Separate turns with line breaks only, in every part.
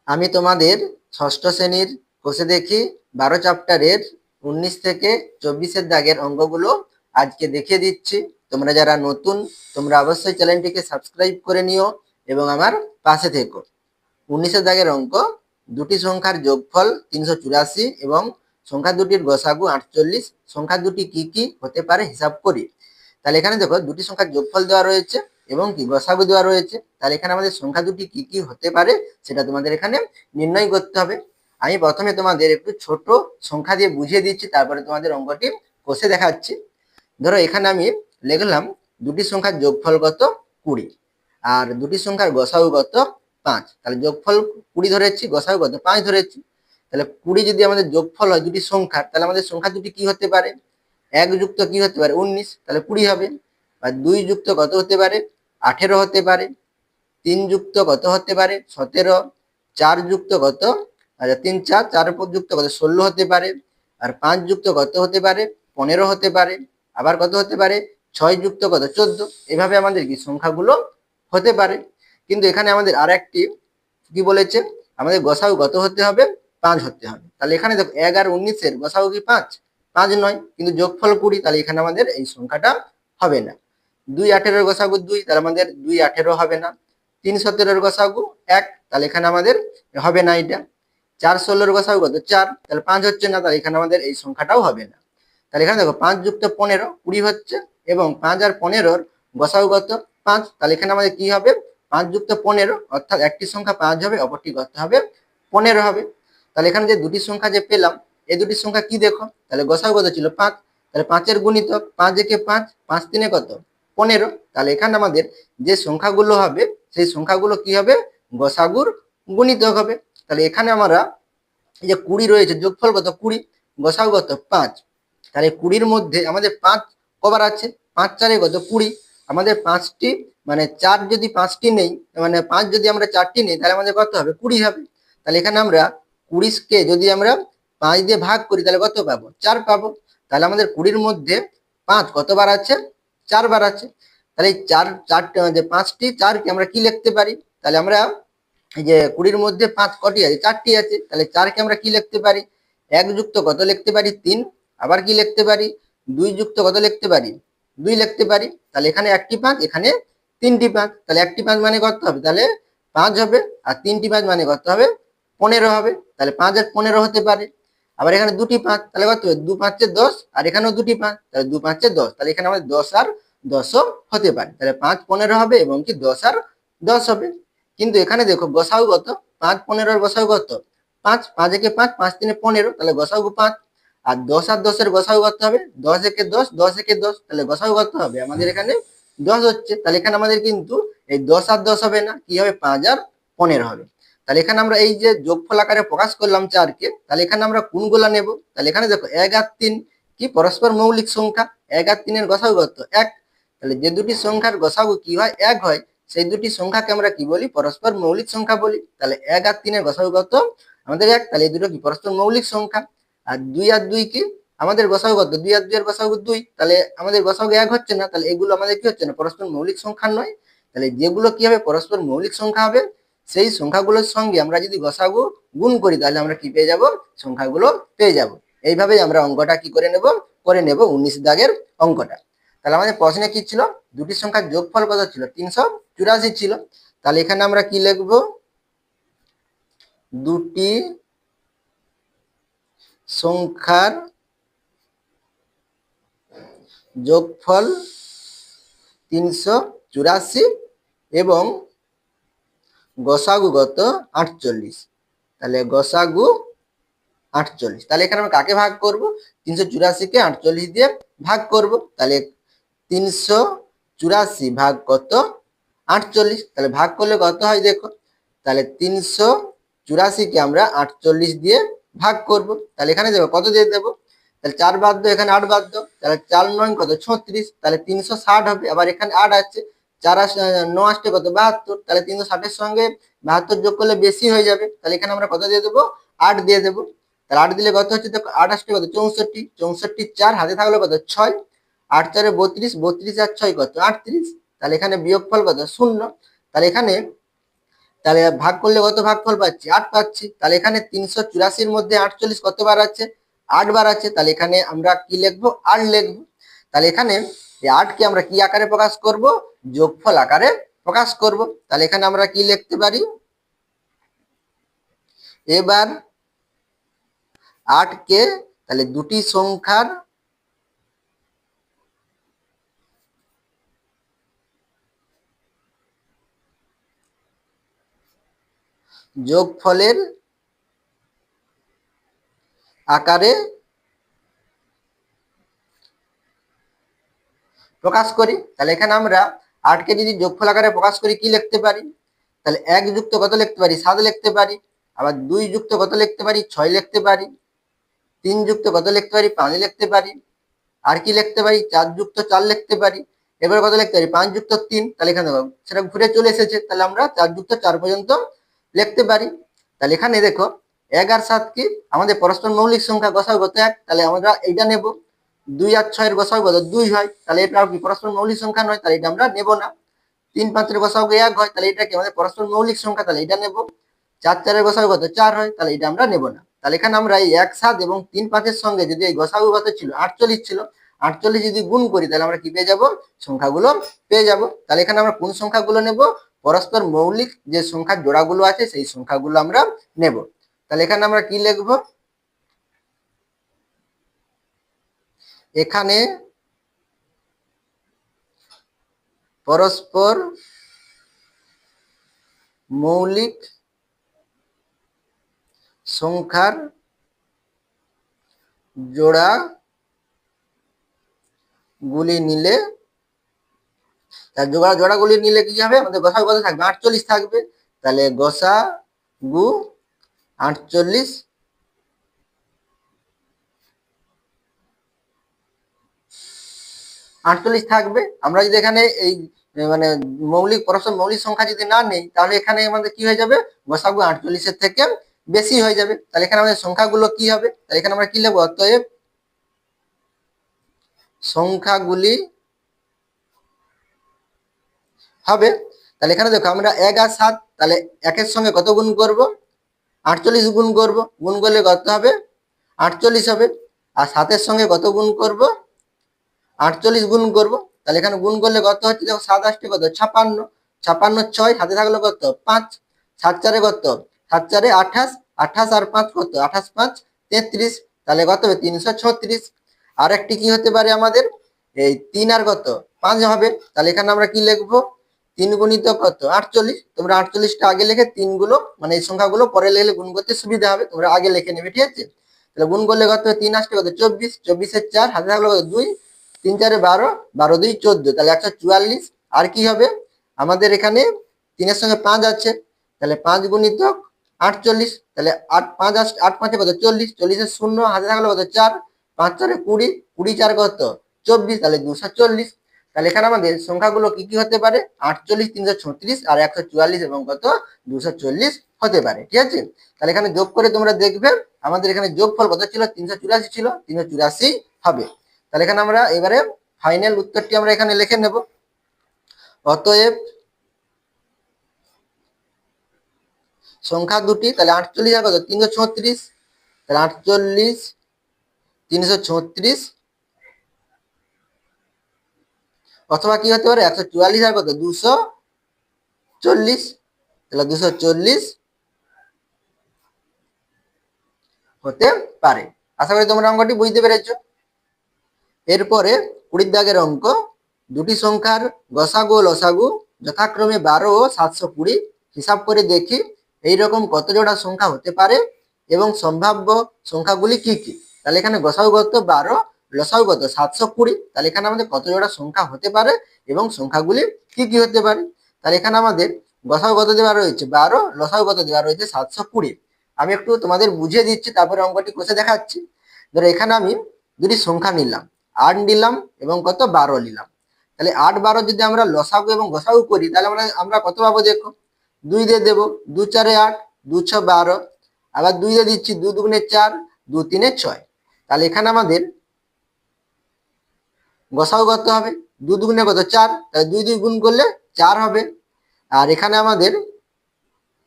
আমি তোমাদের ষষ্ঠ শ্রেণীর কোষে দেখি 12 চ্যাপ্টারের 19 থেকে 24-এর দাগের অঙ্কগুলো আজকে দেখিয়ে দিচ্ছি। তোমরা যারা নতুন তোমরা অবশ্যই চ্যানেলটিকে সাবস্ক্রাইব করে নিও এবং আমার পাশে থেকো। 19-এর দাগের অঙ্ক, দুটি সংখ্যার যোগফল 384 এবং সংখ্যা দুটির গসাগু 48, সংখ্যা দুটি কি কি হতে পারে হিসাব করি। তাহলে এখানে দেখো দুটি সংখ্যার যোগফল দেওয়া রয়েছে এবং কি গসাগু দেওয়া রয়েছে। তাহলে এখানে আমাদের সংখ্যা দুটি কি কি হতে পারে সেটা তোমাদের এখানে নির্ণয় করতে হবে। আমি প্রথমে তোমাদের একটু ছোট সংখ্যা দিয়ে বুঝিয়ে দিচ্ছি, তারপরে তোমাদের অঙ্কটি কষে দেখাচ্ছি। ধরো এখানে আমি লিখলাম দুটি সংখ্যার যোগফল কত 20 আর দুটি সংখ্যার গসাগু কত 5। তাহলে যোগফল 20 ধরেছি, গসাগু কত 5 ধরেছি। তাহলে 20 যদি আমাদের যোগফল হয় দুটি সংখ্যার, তাহলে আমাদের সংখ্যা দুটি কি হতে পারে, 1 যুক্ত কি হতে পারে 19, তাহলে 20 হবে। আর 2 যুক্ত কত হতে পারে 18 হতে পারে। 3 যুক্ত কত হতে পারে 17। 4 যুক্ত কত, আচ্ছা 3 4 4 যুক্ত কত 16 হতে পারে। আর 5 যুক্ত কত হতে পারে 15 হতে পারে। আবার কত হতে পারে 6 যুক্ত কত 14। এভাবে আমাদের কি সংখ্যাগুলো হতে পারে। কিন্তু এখানে আমাদের আরেকটি কি বলেছে, আমাদের গসাগু কত হতে হবে 5 হতে হবে। তাহলে এখানে দেখো 1 আর 19-এর গসাগু কি 5? 5 নয়, কিন্তু যোগফল 20। তাহলে এখানে আমাদের এই সংখ্যাটা হবে না। 2 18-এর গসাগু 2, তাহলে আমাদের 2 18 হবে না। 3 17-এর গসাগু 1, তাহলে এখানে আমাদের হবে না এটা। 4 16-এর গসাগু কত 4, তাহলে 5 হচ্ছে না, তাহলে এখানে আমাদের এই সংখ্যাটাও হবে না। তাহলে এখানে দেখো 5 যুক্ত 15 20 হচ্ছে, এবং 5 আর 15-র গসাগু কত 5। তাহলে এখানে আমাদের কি হবে 5 যুক্ত 15, অর্থাৎ একটি সংখ্যা 5 হবে, অপরটি কত হবে 15 হবে। তাহলে এখানে যে দুটি সংখ্যা যে পেলাম, এই দুটি সংখ্যা কি দেখো, তাহলে গসাগু কত ছিল 5, তাহলে 5-এর গুণিতক 5 একে 5, 5 3-এ কত 15। তাহলে এখানে আমাদের যে সংখ্যাগুলো হবে সেই সংখ্যাগুলো কি হবে গসাগুর গুণিতক হবে। তাহলে এখানে আমরা এই যে 20 রয়েছে, যোগফল কত 20, গসাগু কত 5। তাহলে 20-র মধ্যে আমাদের 5 কবার আছে, 5 4-এ কত 20। আমাদের 5টি মানে 4 যদি 5টি নেই, মানে 5 যদি আমরা 4টি নেই, তাহলে আমাদের কত হবে 20 হবে। তাহলে এখানে আমরা 20-কে যদি আমরা 5 দিয়ে ভাগ করি তাহলে কত পাবো 4 পাবো। তাহলে আমাদের 20-র মধ্যে 5 কতবার আছে 4 বার আছে। তাহলে এই 5টি 4-কে আমরা কি লিখতে পারি, তাহলে আমরা এই যে 20-র মধ্যে 5 কটি আছে 4টি আছে, তাহলে 4-কে আমরা কি লিখতে পারি 1 যুক্ত কত লিখতে পারি 3। আবার কি লিখতে পারি 2 যুক্ত কত লিখতে পারি 2 লিখতে পারি। তাহলে এখানে একটি 5, এখানে 3টি 5, তাহলে একটি 5 মানে কত হবে তাহলে 5 হবে, আর 3টি 5 মানে কত হবে 15 হবে। তাহলে 5 আর 15 হতে পারে। আবার এখানে দুটি 5, তাহলে কত হবে 2 5 10, আর এখানেও দুটি 5, তাহলে 2 5 10, তাহলে এখানে আমাদের 10 আর 10ও হতে পারে। তাহলে 5 15 হবে এবং কি 10 আর 10 হবে। কিন্তু এখানে দেখো গসাগু কত 5 15-এর গসাগু কত 5, 5 একে 5, 5 3-এ 15, তাহলে গসাগু 5। আর 10 আর 10-এর গসাগু কত হবে 10 একে 10, 10 একে 10, তাহলে গসাগু কত হবে আমাদের এখানে 10 হচ্ছে। তাহলে এখানে আমাদের কিন্তু এই 10 আর 10 হবে না, কি হবে 5 আর 15 হবে। তাহলে এখানে আমরা এই যে যোগফল আকারে প্রকাশ করলাম 4-কে, তাহলে এখানে আমরা কোনগুলা নেব, তাহলে এখানে দেখো 1 আর 3 কি পরস্পর মৌলিক সংখ্যা, 1 আর 3-এর গসাগু কত 1। তাহলে যে দুটি সংখ্যার গসাগু কি হয় 1 হয়, সেই দুটি সংখ্যাকে আমরা কি বলি পরস্পর মৌলিক সংখ্যা বলি। তাহলে 1 আর 3-এর গসাগু কত আমাদের 1, তাহলে এই দুটো কি পরস্পর মৌলিক সংখ্যা। আর 2 আর 2 কি আমাদের গসাগু কত 2 আর 2-এর গসাগু 2, তাহলে আমাদের গসাগু 1 হচ্ছে না, তাহলে এগুলো আমাদের কি হচ্ছে না পরস্পর মৌলিক সংখ্যা নয়। তাহলে যেগুলো কি হবে পরস্পর মৌলিক সংখ্যা হবে, সেই সংখ্যাগুলোর সঙ্গে আমরা যদি গসাগু গুণ করি তাহলে আমরা কি পেয়ে যাব সংখ্যাগুলো পেয়ে যাব। এইভাবেই আমরা অঙ্কটা কি করে নেব 19 দাগের অঙ্কটা। তাহলে আমাদের প্রশ্নে কি ছিল, দুটি সংখ্যার যোগফল কত ছিল 384 ছিল। তাহলে এখানে আমরা কি লিখব, দুটি সংখ্যার যোগফল 384 এবং গসাগু কত 48। তাহলে গসাগু 48। তাহলে এখানে আমরা কাকে ভাগ করব 384-কে 48 দিয়ে ভাগ করব। তাহলে 384 ভাগ কত 48, তাহলে ভাগ করলে কত হয় দেখো, তাহলে 384-কে আমরা 48 দিয়ে ভাগ করব। তাহলে এখানে দেখো কত দিয়ে দেবো, তাহলে 4 বাদ দাও, এখানে 8 বাদ দাও, তাহলে 4 9 কত 36, তাহলে 360 হবে। আবার এখানে 8 আছে, 4 9 আসতে কত 72, তাহলে 360-এর সঙ্গে 72 যোগ করলে বেশি হয়ে যাবে। তাহলে এখানে আমরা কত দিয়ে দেবো 8 দিয়ে দেবো। তাহলে 8 দিলে কত হচ্ছে দেখো 8 আসতে কত 64, 64 4 হাতে থাকলো কত 6, 8 4-এ 32, 32 আর 6 কত 38। তাহলে এখানে বিয়োগফল কত 0। তাহলে এখানে তাহলে ভাগ করলে কত ভাগফল পাচ্ছি? 8 পাচ্ছি। তাহলে এখানে 384 মধ্যে 48 কতবার আছে? 8 বার আছে। তাহলে এখানে আমরা কি লিখবো? 8 লিখবো। তাহলে এখানে এই 8 কে আমরা কি আকারে প্রকাশ করব? যোগফল আকারে প্রকাশ করব। তাহলে এখানে আমরা কি লিখতে পারি? এবার 8 কে তাহলে দুটি সংখ্যার যোগফলের আকারে প্রকাশ করি। তাহলে এখানে আমরা 8 কে যদি যোগফল আকারে প্রকাশ করি কি লিখতে পারি? তাহলে 1 যুক্ত কত লিখতে পারি? 7 লিখতে পারি। আবার 2 যুক্ত কত লিখতে পারি? 6 লিখতে পারি। 3 যুক্ত কত লিখতে পারি? 5 লিখতে পারি। আর কি লিখতে পারি? 4 যুক্ত 4 লিখতে পারি। এবার কত লিখতে পারি? 5 যুক্ত 3। তাহলে এখানে দেখো সেটা ঘুরে চলে এসেছে। তাহলে আমরা 4 যুক্ত 4 পর্যন্ত লিখতে পারি। তাহলে এখানে দেখো 1 আর 7 কি আমাদের পরস্পর মৌলিক সংখ্যা, গসাগু কত 1। তাহলে আমরা এইটা নেব। 2 আর 6 এর গসাগু কত? 2 হয়। তাহলে এটা কি পরস্পর মৌলিক সংখ্যা নয়? তাহলে এটা আমরা নেব না। 3 5 এর গসাগু 1 হয়। তাহলে এটা কি আমাদের পরস্পর মৌলিক সংখ্যা? তাহলে এটা নেব। 4 4 এর গসাগু কত? 4 হয়। তাহলে এটা আমরা নেব না। তাহলে এখানে আমরা এই 1 7 এবং 3 5 এর সঙ্গে যদি এই গসাগু কত ছিল? 48 ছিল। 48 যদি গুণ করি তাহলে আমরা কি পেয়ে যাব? সংখ্যাগুলো পেয়ে যাব। তাহলে এখানে আমরা কোন সংখ্যাগুলো নেব? পরস্পর মৌলিক যে সংখ্যার জোড়াগুলো আছে সেই সংখ্যাগুলো আমরা নেব। তাহলে এখানে আমরা কি লিখব? এখানে পরস্পর মৌলিক সংখ্যার জোড়া গুলি নিলে, তার জোড়াগুলি নিলে কি হবে? আমাদের গসাগু কত থাকবে? 48 থাকবে। তাহলে গসাগু 48 থাকবে। আমরা যদি এখানে এই মানে পরস্পর মৌলিক সংখ্যা যদি না নেই তাহলে এখানে আমাদের কি হয়ে যাবে? গসাগু 48 এর থেকে বেশি হয়ে যাবে। তাহলে এখানে আমাদের সংখ্যাগুলো কি হবে? তাহলে এখানে আমরা কি লিখবো? অতএব সংখ্যাগুলি হবে। তাহলে এখানে দেখো আমরা 1 আর 7, তাহলে 1 এর সঙ্গে কত গুণ করব? 48 গুণ করব। গুণ করলে কত হবে? 48 হবে। আর 7 এর সঙ্গে কত গুণ করব? 48 গুণ করব। তাহলে এখানে গুণ করলে কত হচ্ছে? দেখো 7 8 কত? 56। 56 6 হাতে থাকলো কত? 5। 7 4 কত? 7 4 28। 28 আর 5 কত? 28 5 33। তাহলে কত হবে? 336। আর একটি কি হতে পারে আমাদের? এই 3 আর কত? 5 হবে। তাহলে এখানে আমরা কি লিখবো? 3 গুণিত কত? 48। তোমরা 48টা আগে লিখে 3 গুলো মানে এই সংখ্যাগুলো পরে লিখলে গুণ করতে সুবিধা হবে। তোমরা আগে লিখে নেবে, ঠিক আছে? তাহলে গুণ করলে কত? 3 8 কত? 24। 24 এর 4 হাতে থাকলো কত? 2। 3 4 12, 12 2 14। তাহলে 144। আর কি হবে? আমাদের এখানে 3 এর সঙ্গে 5 আছে। তাহলে 5 গুণিত 48। তাহলে 8 5 8 5 কত? 40। 40 এর 0 হাতে থাকলো কত? 4। 5 4 20। 20 4 কত? 24। তাহলে 240। তাহলে এখানে আমাদের সংখ্যাগুলো কি কি হতে পারে? 48, 336 আর 144 এবং কত? 240 হতে পারে, ঠিক আছে? তাহলে এখানে যোগ করে তোমরা দেখবে আমাদের এখানে যোগফল কত ছিল? 384 ছিল। 384 হবে। তাহলে এখানে আমরা এবারে ফাইনাল উত্তরটি আমরা এখানে লিখে নেব। অতএব সংখ্যা দুটি, তাহলে 48 আর কত? 336। তাহলে 48 336 অথবা কি হতে পারে? 144 আর কত? 240। তাহলে 240 হতে পারে। আশা করি তোমরা অঙ্কটি বুঝতে পেরেছো। এরপরে 20 দাগের অঙ্ক, দুটি সংখ্যার গসাগু ও লসাগু যথাক্রমে 12 ও 720। হিসাব করে দেখি এইরকম কত জোড়া সংখ্যা হতে পারে এবং সম্ভাব্য সংখ্যাগুলি কি কি। তাহলে এখানে গসাগু কত? 12, লসাগু কত? 720। তাহলে এখানে আমাদের কত জোড়া সংখ্যা হতে পারে এবং সংখ্যাগুলি কি কি হতে পারে। তাহলে এখানে আমাদের গসাগু কত দেওয়া রয়েছে? 12, লসাগু কত দেওয়া রয়েছে? 720। আমি একটু তোমাদের বুঝিয়ে দিচ্ছি, তারপরে অঙ্কটি কষে দেখাচ্ছি। ধরো এখানে আমি দুটি সংখ্যা নিলাম, 8 নিলাম এবং কত? 12 নিলাম। তাহলে 8 12 যদি আমরা লসাগু এবং গসাগু করি তাহলে আমরা কত পাবো? দেখো 2 দিয়ে দেবো। 2 4 8, 2 6 12। আবার 2 দিয়ে দিচ্ছি, 2 2 4, 2 3 6। তাহলে এখানে আমাদের গসাগু কত হবে? 2 2 কত? 4। তাহলে 2 2 গুণ করলে 4 হবে। আর এখানে আমাদের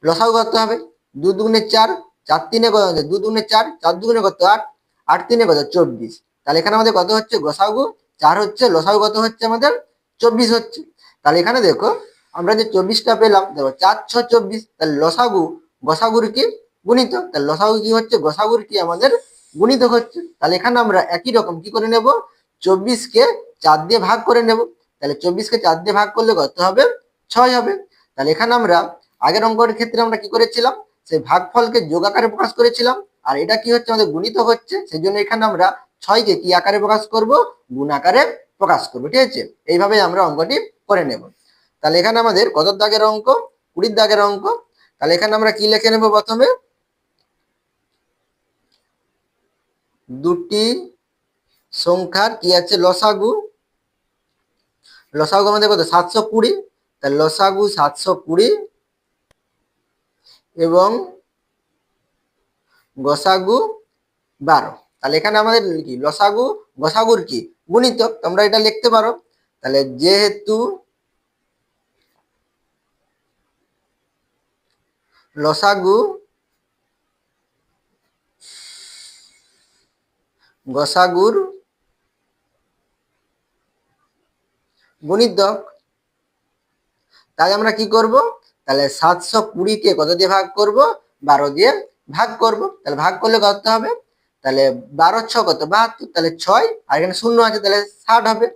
লসাগু কত হবে? 2 দুগুণে 4, 4 তিনে কত হচ্ছে? 2 দুগুণে 4, 4 দুগুণে কত? 8, 8 তিনে কত? 24। তাহলে এখানে আমাদের কত হচ্ছে? গসাগু 4 হচ্ছে, লসাগু কত হচ্ছে আমাদের? 24 হচ্ছে। তাহলে এখানে দেখো আমরা যে 24টা পেলাম, দেখো 4 6 24, তাহলে লসাগু গসাগুর কি? গুণিতক। তাহলে লসাগু কি হচ্ছে? গসাগুর কি আমাদের গুণিতক হচ্ছে। তাহলে এখানে আমরা একই রকম কি করে নেব? 24কে 4 দিয়ে ভাগ করে নেব। তাহলে 24কে 4 দিয়ে ভাগ করলে কত হবে? 6 হবে। তাহলে এখানে আমরা আগের অঙ্কের ক্ষেত্রে আমরা কি করেছিলাম? সেই ভাগফলকে যোগ আকারে প্রকাশ করেছিলাম, আর এটা কি হচ্ছে? আমাদের গুণিতক হচ্ছে, সেই জন্য এখানে আমরা 6কে কি আকারে প্রকাশ করব? গুণ আকারে প্রকাশ করব। ঠিক আছে, এইভাবে আমরা অঙ্কটি করে নেব। তাহলে এখানে আমাদের কত দাগের অঙ্ক? 20 দাগের অঙ্ক। তাহলে এখানে আমরা কি লিখে নেব? প্রথমে দুটি সংখ্যার কি আছে? লসাগু। লসাগু আমাদের কত? 720। তাহলে লসাগু 720 এবং গসাগু 12। তাহলে এখানে আমাদের কি? লসাগু গসাগুর কি? গুণিতক। তোমরা এটা লিখতে পারো। তাহলে যেহেতু লসাগু গসাগুর গুণিতক, তাহলে আমরা কি করব? তাহলে 720কে কত দিয়ে ভাগ করব? 12 দিয়ে ভাগ করব। তাহলে ভাগ করলে কত হবে? তাহলে 12 6 কত? 72। তাহলে 6 আর এখানে শূন্য আছে, তাহলে 60 হবে।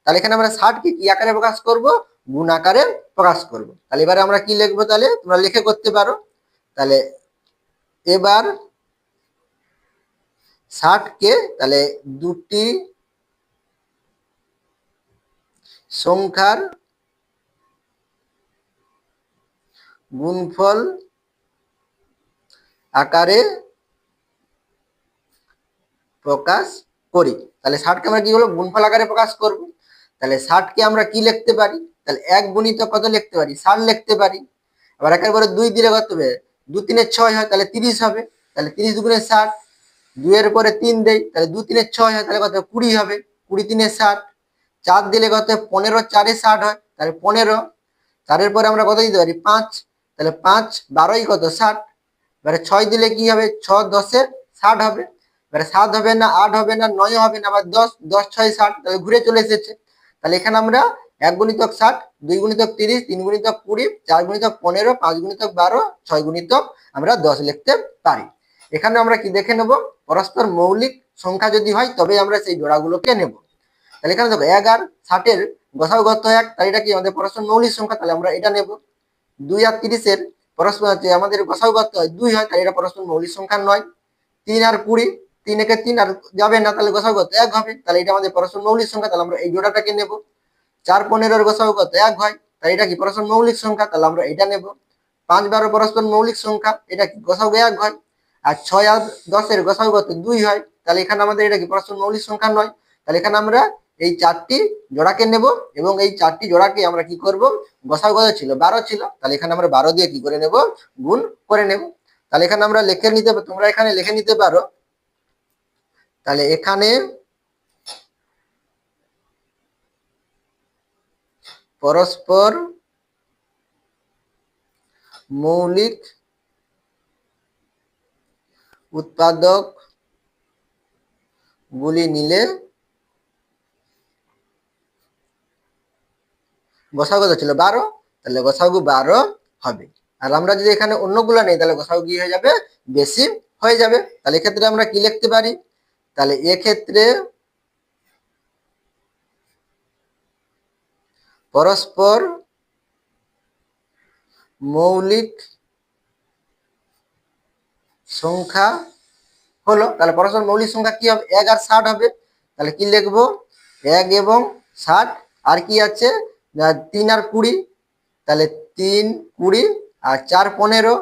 তাহলে এখানে আমরা 60কে কি আকারে প্রকাশ করব? গুণ আকারে প্রকাশ করব। তাহলে এবারে আমরা কি লিখবো? তাহলে তোমরা লিখে করতে পারো। তাহলে এবার 60কে তাহলে দুটি সংখ্যার গুণফল আকারে প্রকাশ করি। তাহলে 60কে আমরা কি হলো? গুণফল আকারে প্রকাশ করব। তাহলে 60কে আমরা কি লিখতে পারি? তাহলে 1 গুণিতক কত লিখতে পারি? 60 লিখতে পারি। আবার একেবারে 2 দিলে কত হবে? 2 3 6 হয়, তাহলে 30 হবে। তাহলে 30 দুগুণে 60, 2 এর পরে 3 দেই, তাহলে 2 3 6 হয়, তাহলে কত? 20 হবে। 20 3 60, 4 দিলে কত? 15, 4 60 হয়, তাহলে 15। 4 এর পরে আমরা কত দিতে পারি? 5, তাহলে 5 12ই কত? 60। এবারে 6 দিলে কি হবে? 6 10 60 হবে। এবারে 7 হবে না, 8 হবে না, 9 হবে না, আবার 10, 10 6 60, তাহলে ঘুরে চলে এসেছে। তাহলে এখানে আমরা 1 গুণিতক 60, 2 গুণিতক 30, 3 গুণিতক 20, 4 গুণিতক 15, 5 গুণিতক 12, 6 গুণিতক আমরা 10 লিখতে পারি। এখানে আমরা কি দেখে নেব? পরস্পর মৌলিক সংখ্যা যদি হয় তবে আমরা সেই জোড়াগুলোকে নেব। তাহলে এখানে দেখো 1 আর 60 গসাগু কত? 1। তাহলে এটা কি আমাদের পরস্পর মৌলিক সংখ্যা, তাহলে আমরা এটা নেব। 2 আর 30 পরস্পর আমাদের গসাগু কত হয়? 2 হয়, তাহলে এটা পরস্পর মৌলিক সংখ্যা নয়। 3 আর 20, 3 একে 3 আর যাবে না, তাহলে গসাগু কত? 1 হবে, তাহলে এটা আমাদের পরস্পর মৌলিক সংখ্যা, তাহলে আমরা এই জোড়াটাকে নেব। 4 15 এর গসাগু কত? 1 হয়, তাহলে এটা কি পরস্পর মৌলিক সংখ্যা, তাহলে আমরা এটা নেব। 5 12 পরস্পর মৌলিক সংখ্যা, এটা কি গসাগু 1 হয়। আর 6 আর 10 এর গসাগু কত? 2 হয়, তাহলে এখানে আমাদের এটা কি পরস্পর মৌলিক সংখ্যা নয়। তাহলে এখানে আমরা এই 4টি জোড়াকে নেব এবং এই 4টি জোড়াকে আমরা কি করব? গসাগু কত ছিল? 12 ছিল, তাহলে এখানে আমরা 12 দিয়ে কি করে নেব? গুণ করে নেব। তাহলে এখানে আমরা লিখে নিতে, তোমরা এখানে লিখে নিতে পারো। তাহলে এখানে পরস্পর মৌলিক উৎপাদক গুলি নিলে গসাগু কত ছিল? 12, তাহলে গসাগু 12 হবে। আর আমরা যদি এখানে অন্যগুলো নেই তাহলে গসাগু কি হয়ে যাবে? বেশি হয়ে যাবে। তাহলে এক্ষেত্রে আমরা কি লিখতে পারি? তাহলে এক্ষেত্রে পরস্পর মৌলিক সংখ্যা হলো, তাহলে পরস্পর মৌলিক সংখ্যা কি হবে? 1 আর 60 হবে। তাহলে কি লিখবো? 1 এবং 60, আর কি আছে? 3 আর 20, তাহলে 3 20 আর 4 15,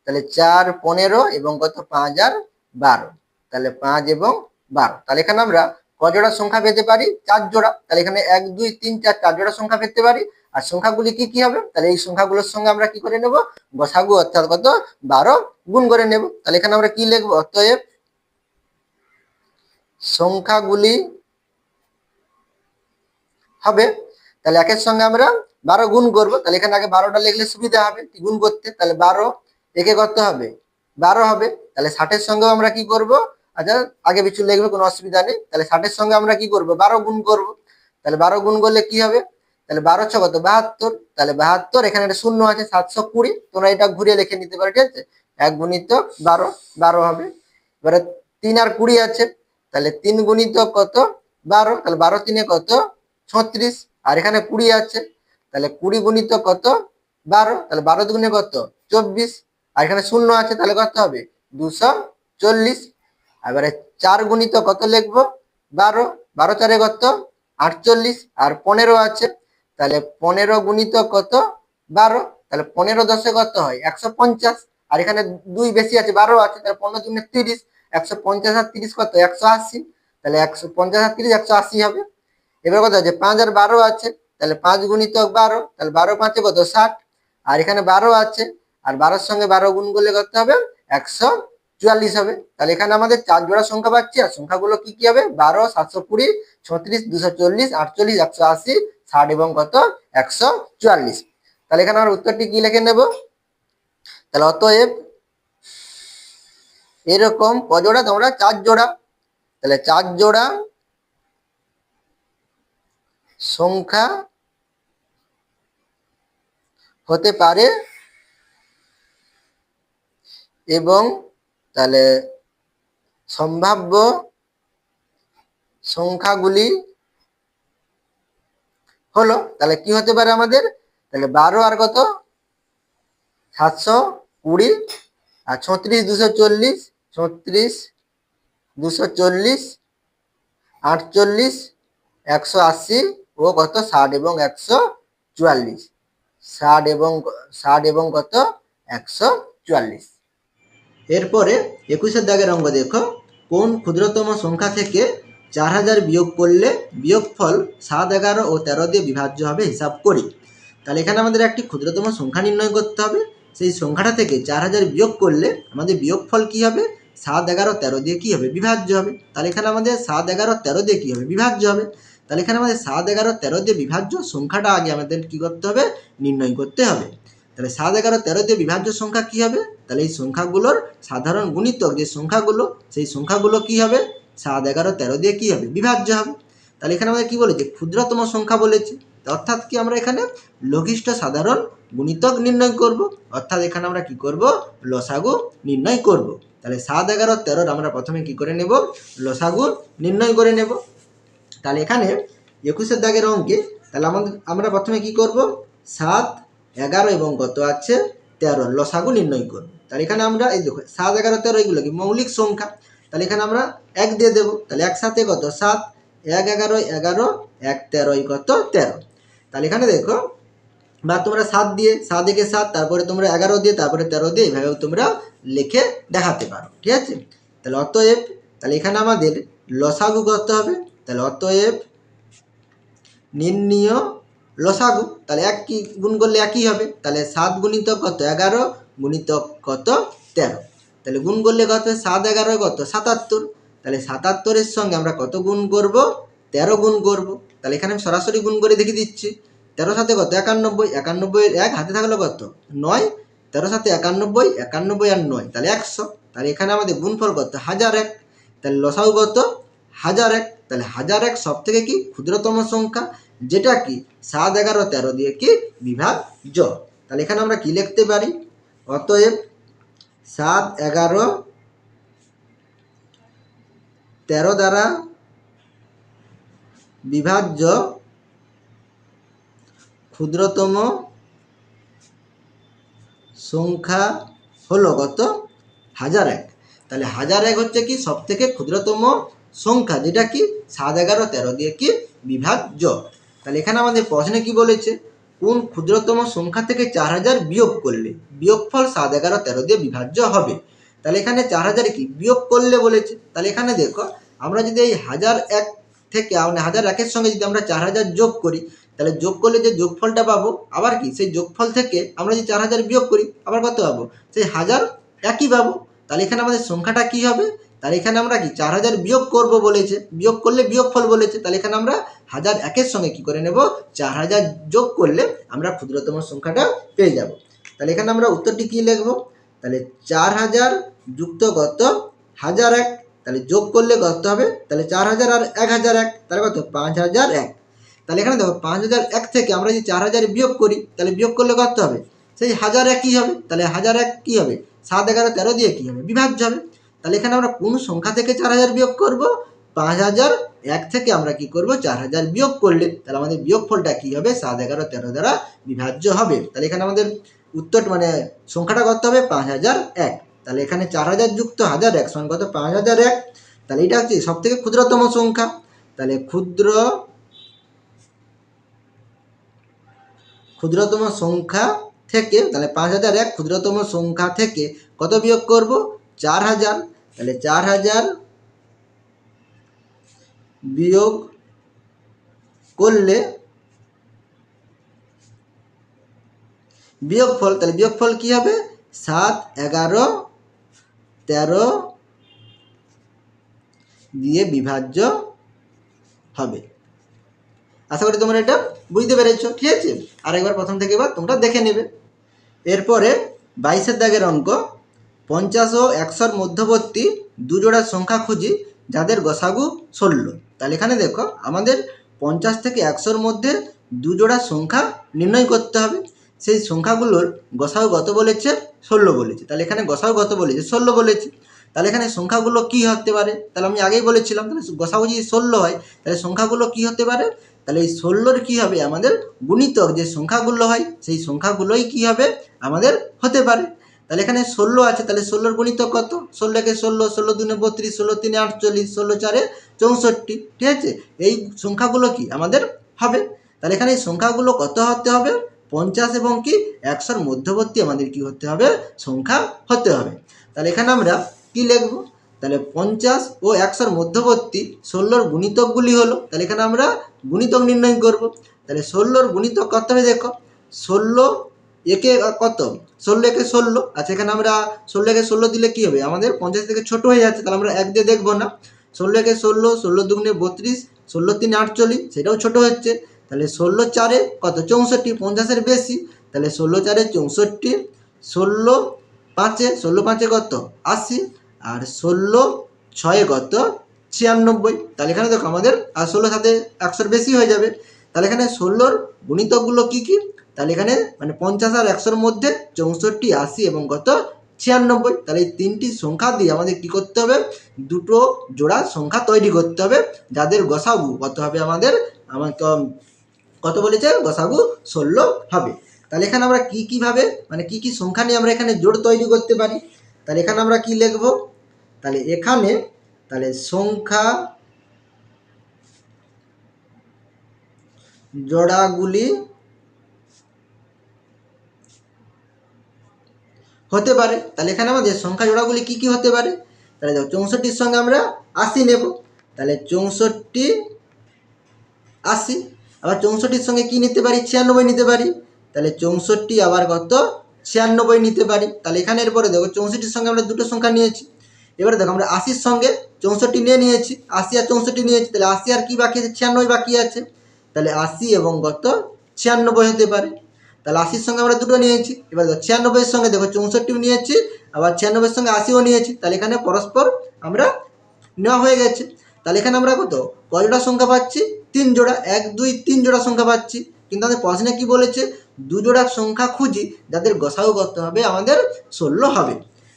তাহলে 4 15 এবং কত? 5 আর 12, তাহলে 5 এবং 12। তাহলে এখানে আমরা ক জোড়া সংখ্যা পেতে পারি? 4 জোড়া। তাহলে এখানে 1 2 3 4 4 জোড়া সংখ্যা পেতে পারি। আর সংখ্যাগুলি কি কি হবে? তাহলে এই সংখ্যাগুলোর সঙ্গে আমরা কি করে নেব? গসাগু অর্থাৎ কত? 12 গুণ করে নেব। তাহলে এখানে আমরা কি লিখবো? অতএব সংখ্যাগুলি হবে, তাহলে একের সঙ্গে আমরা 12 গুণ করব। তাহলে এখানে আগে 12টা লিখলে সুবিধা হবে গুণ করতে। তাহলে 12 একে কত হবে 12 হবে। তাহলে 60-এর সঙ্গেও আমরা কি করব, আচ্ছা আগে পিছু লিখবে কোনো অসুবিধা নেই। তাহলে 60-এর সঙ্গে আমরা কি করব 12 গুণ করব। তাহলে 12 গুণ করলে কি হবে, তাহলে 12 ছ কত 72, তাহলে 72 এখানে একটা শূন্য আছে 720, তোমরা এটা ঘুরিয়ে লিখে নিতে পারো, ঠিক আছে। 1 গুণিতক 12 12 হবে। এবারে 3 আর 20 আছে, তাহলে 3 গুণিতক কত 12, তাহলে 12 3 কত 36, আর এখানে 20 আছে, তাহলে 20 গুণিতক কত 12, তাহলে 12 দুগুণে কত 24, আর এখানে শূন্য আছে তাহলে কত হবে 240। এবারে 4 গুণিতক কত লিখবো 12, 12 4 কত 48, আর 15 আছে, তাহলে 15 গুণিতক কত 12, তাহলে 15 10 কত হয় 150, আর এখানে 2 বেশি আছে 12 আছে, তাহলে 15 দুগুণে 30, 150 আর 30 কত 180, তাহলে 150 আর 30 180 হবে। এবার কত আছে 5 আর 12 আছে, তাহলে 5 গুণিতক 12, তাহলে 12 5 কত 60, আর এখানে 12 আছে, আর 12-এর সঙ্গে 12 গুণ করলে কত হবে 144 হবে। তাহলে এখানে আমাদের 4 জোড়া সংখ্যা পাচ্ছি, আর সংখ্যাগুলো কি কি হবে 12 720 36 240 48 180 60 এবং কত 144। তাহলে এখানে আমরা উত্তরটি কি লিখে নেব, তাহলে অতএব এরকম কজোড়া তোমরা 4 জোড়া, তাহলে 4 জোড়া সংখ্যা হতে পারে এবং তাহলে সম্ভাব্য সংখ্যাগুলি হলো, তাহলে কি হতে পারে আমাদের, তাহলে 12 আর কত 720, আর 36 240 36 240 48 180 ও কত 60 এবং 144, 60 এবং কত 144। এরপরে 21-এর দাগের অঙ্ক দেখো, কোন ক্ষুদ্রতম সংখ্যা থেকে 4000 বিয়োগ করলে বিয়োগফল 7 11 ও 13 দিয়ে বিভাজ্য হবে হিসাব করি। তাহলে এখানে আমাদের একটি ক্ষুদ্রতম সংখ্যা নির্ণয় করতে হবে, সেই সংখ্যাটা থেকে 4000 বিয়োগ করলে আমাদের বিয়োগফল কি হবে 7 11 13 দিয়ে কি হবে বিভাজ্য হবে। তাহলে এখানে আমাদের 7 11 13 দিয়ে কি হবে বিভাজ্য হবে। তাহলে এখানে আমাদের 7 11 13 দিয়ে বিভাজ্য সংখ্যাটা আগে আমাদের কি করতে হবে নির্ণয় করতে হবে। তাহলে 7 11 13 দিয়ে বিভাজ্য সংখ্যা কি হবে, তাহলে এই সংখ্যাগুলোর সাধারণ গুণিতক যে সংখ্যাগুলো সেই সংখ্যাগুলো কি হবে 7 11 13 দিয়ে কি হবে বিভাজ্য হবে। তাহলে এখানে আমাদের কি বলেছে ক্ষুদ্রতম সংখ্যা বলেছে, অর্থাৎ কি আমরা এখানে লঘিষ্ঠ সাধারণ গুণিতক নির্ণয় করব, অর্থাৎ এখানে আমরা কি করব লসাগু নির্ণয় করব। তাহলে 7 11 13 আমরা প্রথমে কি করে নেব লসাগু নির্ণয় করে নেব। তাহলে এখানে 21-এর দাগের অঙ্কে তাহলে আমরা প্রথমে কি করব 7 11 এবং কত আছে 13 লসাগু নির্ণয় করব। তাহলে এখানে আমরা এই দেখো 7 11 13 এগুলো কি মৌলিক সংখ্যা, তাহলে এখানে আমরা 1 দিয়ে দেব, তাহলে একসাথে কত 7 1 11 11 1 13 কত 13। তাহলে এখানে দেখো বা তোমরা 7 দিয়ে 7 একে 7 তারপরে তোমরা 11 দিয়ে তারপরে 13 দিয়ে এইভাবে তোমরা লিখে দেখাতে পারো, ঠিক আছে। তাহলে অতএব তাহলে এখানে আমাদের লসাগু করতে হবে, তাহলে অতএব নির্ণীয় লসাগু, তাহলে এক কি গুণ করলে একই হবে, তাহলে 7 গুণিতক কত 11 গুণিতক কত 13, তাহলে গুণ করলে কত 7 11 কত 77, তাহলে 77-এর সঙ্গে আমরা কত গুণ করব 13 গুণ করব। তাহলে এখানে আমি সরাসরি গুণ করে দেখিয়ে দিচ্ছি, 13 সাথে কত 91, 91 এর 1 হাতে থাকলো কত 9, 13 সাথে 91 91 আর 9 তাহলে 100, তাহলে এখানে আমাদের গুণফল কত 1001, তাহলে লসাগু কত 1001, তাহলে 1001 সব থেকে কি ক্ষুদ্রতম সংখ্যা যেটা কি 7 11 13 দিয়ে কি বিভাজ্য। তাহলে এখানে আমরা কি লিখতে পারি অতএব 7 11 13 দ্বারা বিভাজ্য ক্ষুদ্রতম সংখ্যা হলো কত 1001। তাহলে 1001 হচ্ছে কি সব থেকে ক্ষুদ্রতম সংখ্যা যেটা কি 7 11 13 দিয়ে কি বিভাজ্য। তাহলে এখানে আমাদের প্রশ্নে কি বলেছে কোন ক্ষুদ্রতম সংখ্যা থেকে 4000 বিয়োগ করলে বিয়োগফল 7 11 13 দিয়ে বিভাজ্য হবে। তাহলে এখানে 4000 কি বিয়োগ করলে বলেছে, তাহলে এখানে দেখো আমরা যদি এই 1001 থেকে 1001-এর সঙ্গে যদি আমরা 4000 যোগ করি, তাহলে যোগ করলে যে যোগফলটা পাবো আবার কি সেই যোগফল থেকে আমরা যদি 4000 বিয়োগ করি আবার কত পাবো সেই 1000 একই পাবো। তাহলে এখানে আমাদের সংখ্যাটা কি হবে, তাহলে এখানে আমরা কি 4000 বিয়োগ করব বলেছে, বিয়োগ করলে বিয়োগফল বলেছে, তাহলে এখানে আমরা 1001-এর সঙ্গে কি করে নেব 4000 যোগ করলে আমরা ক্ষুদ্রতম সংখ্যাটা পেয়ে যাব। তাহলে এখানে আমরা উত্তরটি কি লিখব, তাহলে 4000 যুক্ত কত 1001, তাহলে যোগ করলে কত হবে, তাহলে 4000 আর 1001, তাহলে কত 5001। তাহলে এখানে দেখো 5001 থেকে আমরা যদি 4000 বিয়োগ করি, তাহলে বিয়োগ করলে কত হবে, সেই 1001 কী হবে, তাহলে 1001 কী হবে 7, 11, 13 দিয়ে কী হবে বিভাজ্য হবে। তাহলে এখানে আমরা কোন সংখ্যা থেকে 4000 বিয়োগ করব, 5001 থেকে আমরা কি করব 4000 বিয়োগ করলে তাহলে আমাদের বিয়োগফলটা কি হবে 7, 11, 13 দ্বারা বিভাজ্য হবে। তাহলে এখানে আমাদের উত্তর মানে সংখ্যাটা কত হবে 5001। তাহলে এখানে 4000 যুক্ত 1001 সমান কত 5001। তাহলে এটা হচ্ছে সব থেকে ক্ষুদ্রতম সংখ্যা। তাহলে ক্ষুদ্রতম সংখ্যা থেকে, তাহলে 5001 ক্ষুদ্রতম সংখ্যা থেকে কত বিয়োগ করব 4000। তাহলে 4000 বিয়োগ করলে বিয়োগফল, তাহলে বিয়োগফল কি হবে 7, 11, 13 দিয়ে বিভাজ্য হবে। আশা করি তোমরা এটা বুঝতে পেরেছো, ঠিক আছে। আর একবার প্রথম থেকে এবার তোমরা দেখে নেবে। এরপরে 22 দাগের অঙ্ক, 50 ও 100 মধ্যবর্তী দুজোড়া সংখ্যা খুঁজি যাদের গসাগু 16। তাহলে এখানে দেখো আমাদের 50 থেকে 100 মধ্যে দুজোড়া সংখ্যা নির্ণয় করতে হবে। সেই সংখ্যাগুলোর গসাগু কত বলেছে 16 বলেছে। তাহলে এখানে গসাগু কত বলেছে 16 বলেছে। তাহলে এখানে সংখ্যাগুলো কি হতে পারে, তাহলে আমি আগেই বলেছিলাম, তাহলে গসাগু যদি 16 হয় তাহলে সংখ্যাগুলো কি হতে পারে, তাহলে এই 16-র কী হবে আমাদের গুণিতক যে সংখ্যাগুলো হয় সেই সংখ্যাগুলোই কী হবে আমাদের হতে পারে। তাহলে এখানে 16 আছে, তাহলে 16-র গুণিতক কত, 16 16, 16 2 32, 16 3 48, 16 4 64, ঠিক আছে। এই সংখ্যাগুলো কি আমাদের হবে। তাহলে এখানে এই সংখ্যাগুলো কত হতে হবে 50 এবং কি 100-র মধ্যবর্তী আমাদের কি হতে হবে সংখ্যা হতে হবে। তাহলে এখানে আমরা কি লিখব, তাহলে 50 ও 100-র মধ্যবর্তী 16-র গুণিতকগুলি হলো, তাহলে এখানে আমরা গুণিতক নির্ণয় করব। তাহলে 16-র গুণিতক কত হবে দেখো, 16 একে কত 16 একে 16, আচ্ছা এখানে আমরা 16 একে 16 দিলে কি হবে আমাদের 50 থেকে ছোট হয়ে যাচ্ছে, তাহলে আমরা 1 দিয়ে দেখবো না। 16 একে 16, 16 দুগুণে 32, 16 3 48, সেটাও ছোট হচ্ছে। তাহলে 16 4 কত 64, 50-এর বেশি, তাহলে 16 4 64, 16 5 16 5 কত 80, আর 16 6 কত 96। তাহলে এখানে দেখো আমাদের আর 16 সাথে 100-র বেশি হয়ে যাবে। তাহলে এখানে 16-র গুণিতকগুলো কি কি, তাহলে এখানে মানে 50 আর 100-র মধ্যে 64, 80 এবং কত 96। তাহলে এই তিনটি সংখ্যা দিয়ে আমাদের কি করতে হবে দুটো জোড়া সংখ্যা তৈরি করতে হবে যাদের গসাগু কত হবে আমাদের কত বলেছে গসাগু 16 হবে। তাহলে এখানে আমরা কীভাবে মানে কি সংখ্যা নিয়ে আমরা এখানে জোড় তৈরি করতে পারি, তাহলে এখানে আমরা কি লিখব, তাহলে এখানে তাহলে সংখ্যা জোড়াগুলি হতে পারে। তাহলে এখানে আমাদের সংখ্যা জোড়াগুলি কি হতে পারে, তাহলে দেখো 64-র সঙ্গে আমরা 80 নেব, তাহলে 64 80, আবার 64-র সঙ্গে কি নিতে পারি 96 নিতে পারি, তাহলে 64 আবার কত 96 নিতে পারি। তাহলে এখানে এরপরে দেখো 64-র সঙ্গে আমরা দুটো সংখ্যা নিয়েছি, এবারে দেখো আমরা 80-র সঙ্গে 64 নিয়ে নিয়েছি, 80 আর 64 নিয়েছি, তাহলে 80 আর কি বাকি আছে 96 বাকি আছে, তাহলে 80 এবং কত 96 হতে পারে। তাহলে 80-র সঙ্গে আমরা দুটো নিয়েছি, এবার দেখো 96-এর সঙ্গে দেখো 64 নিয়েছি, আবার 96-এর সঙ্গে 80ও নিয়েছি, তাহলে এখানে পরস্পর আমরা নেওয়া হয়ে গেছে। তাহলে এখানে আমরা কয়টা সংখ্যা পাচ্ছি 3 জোড়া, 1 2 3 জোড়া সংখ্যা পাচ্ছি। কিন্তু আমাদের প্রশ্নে কি বলেছে দু জোড়া সংখ্যা খুঁজি যাদের গসাগু কত হবে আমাদের 16 হবে।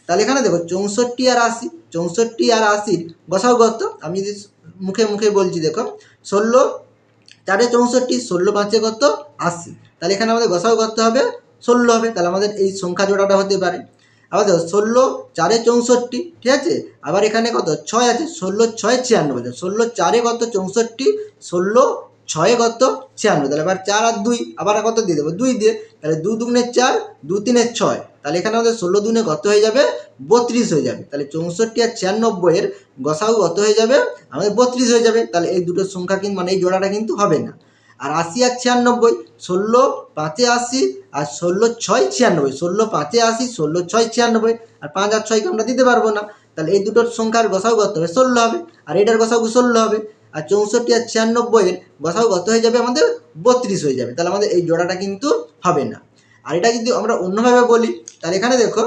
তাহলে এখানে দেখো 64 আর 80, 64 আর 80-র গসাগু কত, আমি যদি মুখে মুখে বলছি দেখো 16 4 64, 16 5 কত 80, তাহলে এখানে আমাদের গসাগু কত হবে 16 হবে। তাহলে আমাদের এই সংখ্যা জোড়াটা হতে পারে। আবার দেখো 16 4 64, ঠিক আছে, আবার এখানে কত 6 আছে, 16 6 96, 16 4 কত 64, 16 6 কত 96, তাহলে এবার 4 আর 2 আবার কত দিয়ে দেবো 2 দিয়ে, তাহলে 2 2 4, 2 3 6, তাহলে এখানে আমাদের 16 2 কত হয়ে যাবে 32 হয়ে যাবে। তাহলে 64 আর 96-এর গসাগু কত হয়ে যাবে আমাদের 32 হয়ে যাবে। তাহলে এই দুটো সংখ্যা কিন্তু মানে এই জোড়াটা কিন্তু হবে না। আর 80 আর 96, 16 5 80 আর 16 6 96, 16 5 80, 16 6 96, আর 5 আর 6কে আমরা দিতে পারবো না, তাহলে এই দুটোর সংখ্যার গসাগু কত হবে 16 হবে, আর এটার গসাগু 16 হবে। আর 64 আর 96-এর গসাগু কত হয়ে যাবে আমাদের 32 হয়ে যাবে। তাহলে আমাদের এই জোড়াটা কিন্তু হবে না। আর এটা যদি আমরা অন্যভাবে বলি, তাহলে এখানে দেখো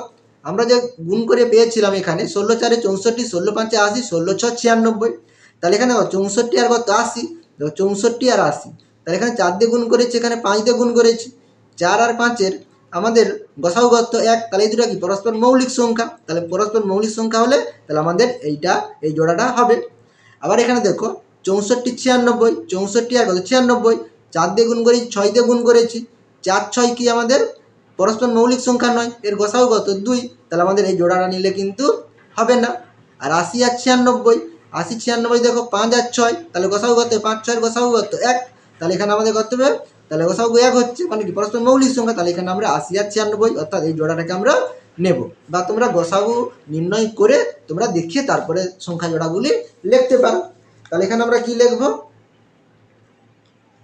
আমরা যে গুণ করে পেয়েছিলাম এখানে 16 4 64, 16 5 80, 16 6 96। তাহলে এখানে 64 আর কত 80, দেখো 64 আর 80, তাহলে এখানে 4 দিয়ে গুণ করেছি, এখানে 5 দিয়ে গুণ করেছি। 4 আর 5-এর আমাদের গসাগু কত 1, তাহলে এই দুটো কি পরস্পর মৌলিক সংখ্যা, তাহলে পরস্পর মৌলিক সংখ্যা হলে তাহলে আমাদের এই জোড়াটা হবে। আবার এখানে দেখো 64 96, 64 আর কত 96, 4 দিয়ে গুণ করেছি, 6 দিয়ে গুণ করেছি। 4 6 কি আমাদের পরস্পর মৌলিক সংখ্যা নয়, এর গসাগু কত 2, তাহলে আমাদের এই জোড়াটা নিলে কিন্তু হবে না। আর 80 আর 96, 80 96 দেখো 5 আর 6, তাহলে গসাগু কত 5 6 এর গসাগু কত 1, তাহলে এখানে আমাদের কত হবে, তাহলে গসাগু 1 হচ্ছে, মানে কি পরস্পর মৌলিক সংখ্যা, তাহলে এখানে আমরা 80 আর 96 অর্থাৎ এই জোড়াটাকে আমরা নেব। বা তোমরা গসাগু নির্ণয় করে তোমরা দেখিয়ে তারপরে সংখ্যা জোড়াগুলি লিখতে পারো। তাহলে এখানে আমরা কি লিখব,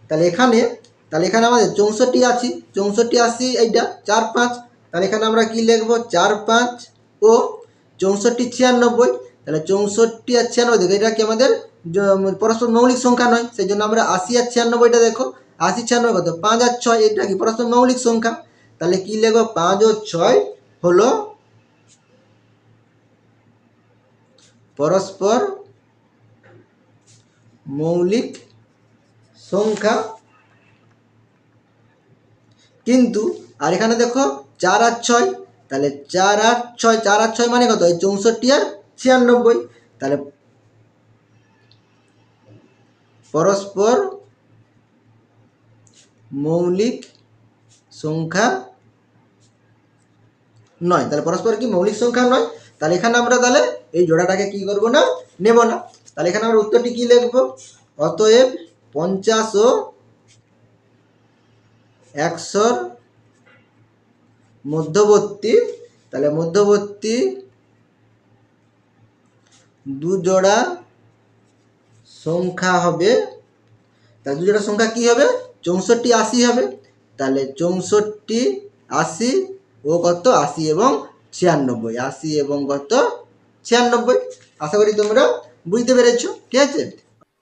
তাহলে এখানে আমাদের 64 আছে, 64 80 এইটা 4 5, তাহলে এখানে আমরা কি লিখব 4 5 ও 64 96, তাহলে 64 আর 96 দেখো এটা কি আমাদের পরস্পর মৌলিক সংখ্যা নয়, সেই জন্য আমরা 80 আর 96টা দেখো 80 96 কত 5 আর 6, এটা কি পরস্পর মৌলিক সংখ্যা, তাহলে কি লিখব 5 ও 6 হলো পরস্পর মৌলিক সংখ্যা। কিন্তু আর এখানে দেখো 4 আর 6, তাহলে 4 আর 6, 4 আর 6 মানে কত 64 আর 96, তাহলে পরস্পর মৌলিক সংখ্যা নয়, তাহলে পরস্পর কি মৌলিক সংখ্যা নয়, তাহলে এখানে আমরা তাহলে এই জোড়াটাকে কি করব না, নেব না। তাহলে এখানে আমরা উত্তরটি কি লিখব, অতএব 50 ও 100 মধ্যবর্তী, তাহলে মধ্যবর্তী দু জোড়া সংখ্যা হবে, তাহলে দু জোড়া সংখ্যা কি হবে 64 80 হবে, তাহলে 64 80 ও কত 80 এবং 96, 80 এবং কত 96। আশা করি তোমরা বুঝতে পেরেছো, ঠিক আছে।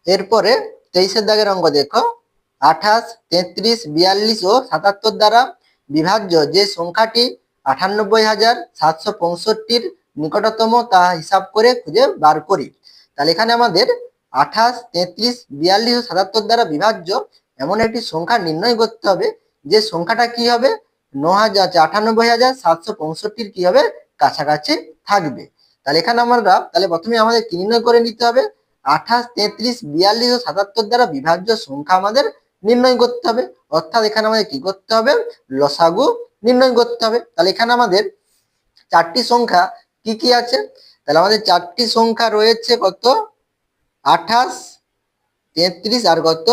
এরপরে 23-এর দাগের অঙ্ক দেখো, 28 33 42 ও 77 দ্বারা বিভাজ্য যে সংখ্যাটি 98,765 নিকটতম তা হিসাব করে খুঁজে বার করি। তাহলে এখানে আমাদের 28 33 42 ও 77 দ্বারা বিভাজ্য এমন একটি সংখ্যা নির্ণয় করতে হবে যে সংখ্যাটা কি হবে 98,765 কি হবে কাছাকাছি থাকবে। তাহলে এখানে আমরা তাহলে প্রথমে আমাদের কি নির্ণয় করে নিতে হবে, 28 33 42 ও 77 দ্বারা বিভাজ্য সংখ্যা আমাদের নির্ণয় করতে হবে, অর্থাৎ এখানে আমাদের কি করতে হবে লসাগু নির্ণয় করতে হবে। তাহলে এখানে আমাদের চারটি সংখ্যা কি কি আছে, তাহলে আমাদের চারটি সংখ্যা রয়েছে কত 28 33 আর কত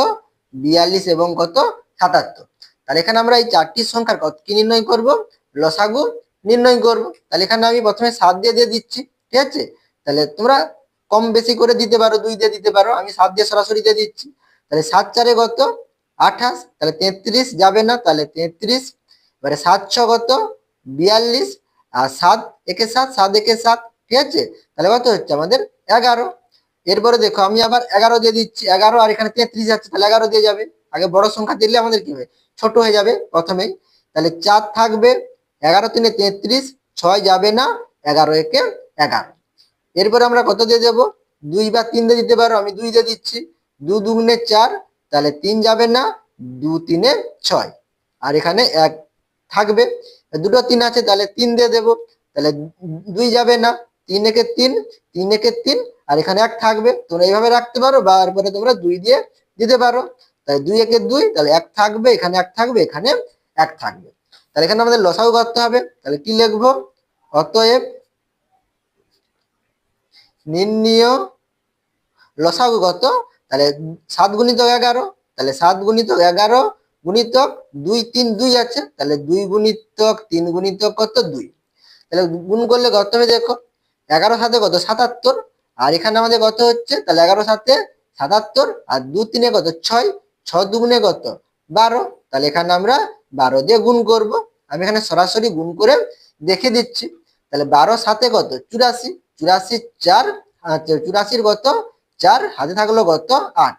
42 এবং কত 77। তাহলে এখানে আমরা এই চারটি সংখ্যার কত কি নির্ণয় করব, লসাগু নির্ণয় করব। তাহলে এখানে আমি প্রথমে 7 দিয়ে দিচ্ছি, ঠিক আছে। তাহলে তোমরা কম বেশি করে দিতে পারো, 2 দিয়ে দিতে পারো, আমি 7 দিয়ে সরাসরি দিয়ে দিচ্ছি। তাহলে 7 4 কত 28, তাহলে 33 যাবে না, তাহলে 33, এবারে 7 6 কত 42, আর 7 1 7, 7 1 7, ঠিক আছে। তাহলে কত হচ্ছে আমাদের 11। এরপরে দেখো আমি আবার 11 দিয়ে দিচ্ছি, 11 আর এখানে 33 আছে, তাহলে 11 দিয়ে যাবে, আগে বড় সংখ্যা দিলে আমাদের কি হবে ছোট হয়ে যাবে প্রথমেই, তাহলে 4 থাকবে, 11 3 33, 6 যাবে না, 11 1 11। এরপরে আমরা কত দিয়ে দেবো 2 বা 3 দিয়ে দিতে পারো, আমি 2 দিয়ে দিচ্ছি, 2 2 4, তাহলে 3 যাবে না, 2 3 6, আর এখানে 1 থাকবে, দুটো 3 আছে তাহলে 3 দিয়ে দেবো, তাহলে 2 যাবে না, 3 1 3, 3 1 3, আর এখানে 1 থাকবে, তোমরা এইভাবে রাখতে পারো, বা এরপরে তোমরা 2 দিয়ে দিতে পারো, তাহলে 2 1 2, তাহলে 1 থাকবে, এখানে 1 থাকবে, এখানে 1 থাকবে। তাহলে এখানে আমাদের লসাগু করতে হবে, তাহলে কি লিখবো, অতএব নির্ণীয় লসাগু কত, তাহলে 7 গুণিতক 11, তাহলে 7 গুণিতক 11 গুণিতক 2 3 2 আছে, তাহলে 2 গুণিতক 3 গুণিতক কত 2, তাহলে গুণ করলে কত হবে দেখো 11 সাথে কত 77, আর এখানে আমাদের কত হচ্ছে, তাহলে 11 সাথে 77, আর 2 3 কত 6, 6 দুগুণে কত 12, তাহলে এখানে আমরা 12 দিয়ে গুণ করব, আমি এখানে সরাসরি গুণ করে দেখে দিচ্ছি। তাহলে 12 সাথে কত 84, 84 4, 84 কত 4, হাতে থাকলো কত 8,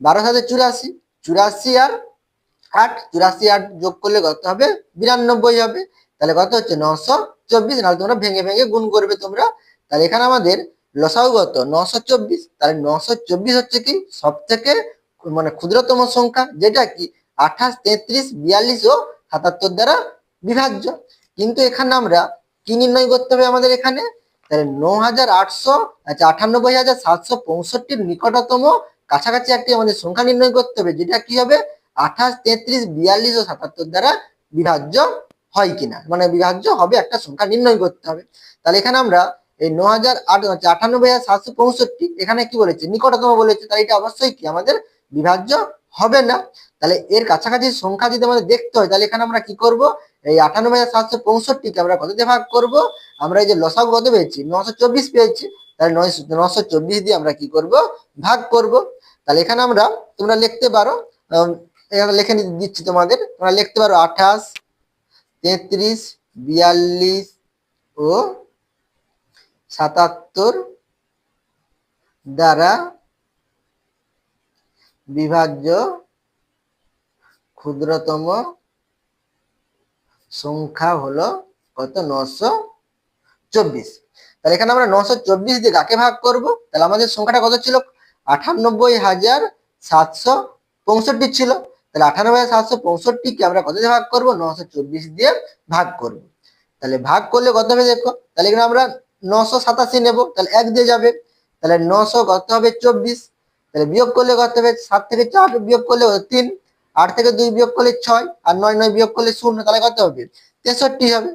12 সাথে 84, 84 আর 8, 84 8 যোগ করলে কত হবে 92 হবে। তাহলে কত হচ্ছে 924, নাহলে তোমরা ভেঙে ভেঙে গুণ করবে তোমরা। তাহলে এখানে আমাদের লসাগু কত 924, তাহলে 924 হচ্ছে কি সব থেকে মানে ক্ষুদ্রতম সংখ্যা, যেটা কি 28, 33, 42 ও 77 দ্বারা বিভাজ্য। কিন্তু এখানে আমরা কি নির্ণয় করতে হবে আমাদের এখানে, তাহলে 9800 আচ্ছা 98,765 নিকটতম কাছাকাছি একটি আমাদের সংখ্যা নির্ণয় করতে হবে, যেটা কি হবে 28, 33, 42 ও 77 দ্বারা বিভাজ্য হয় কিনা, মানে বিভাজ্য হবে একটা সংখ্যা নির্ণয় করতে হবে। তাহলে এখানে আমরা এই 9865 এখানে কি বলেছে নিকটতম বলেছে, তাহলে এটা অবশ্যই কি আমাদের বিভাজ্য হবে না। তাহলে এর কাছাকাছি সংখ্যা যদি আমাদের দেখতে হয়, তাহলে এখানে আমরা কি করব, এই 98,765 কে আমরা কত দিয়ে ভাগ করব, আমরা এই যে লসাগু কত পেয়েছি 924 পেয়েছি, তাহলে 924 দিয়ে আমরা কি করব ভাগ করব। তাহলে এখানে আমরা তোমরা লিখতে পারো, এখানে লিখে দিচ্ছি তোমাদের, তোমরা লিখতে পারো 28, 33, 42 ও 77 দ্বারা বিভাজ্য ক্ষুদ্রতম সংখ্যা হলো কত 924। তাহলে এখানে আমরা 924 দিয়ে কাকে ভাগ করব, তাহলে আমাদের সংখ্যাটা কত ছিল 98,765 ছিল, তাহলে 98,765 কে আমরা কত দিয়ে ভাগ করব 924 দিয়ে ভাগ করব। তাহলে ভাগ করলে কত হবে দেখো, তাহলে এখানে আমরা 987 নেব, তাহলে 1 দিয়ে যাবে, তাহলে 900 কত হবে 24, তাহলে বিয়োগ করলে কত হবে 7 থেকে 4 বিয়োগ করলে 3, 8 থেকে 2 বিয়োগ করলে 6, আর 9 9 বিয়োগ করলে 0, তাহলে কত হবে 63 হবে।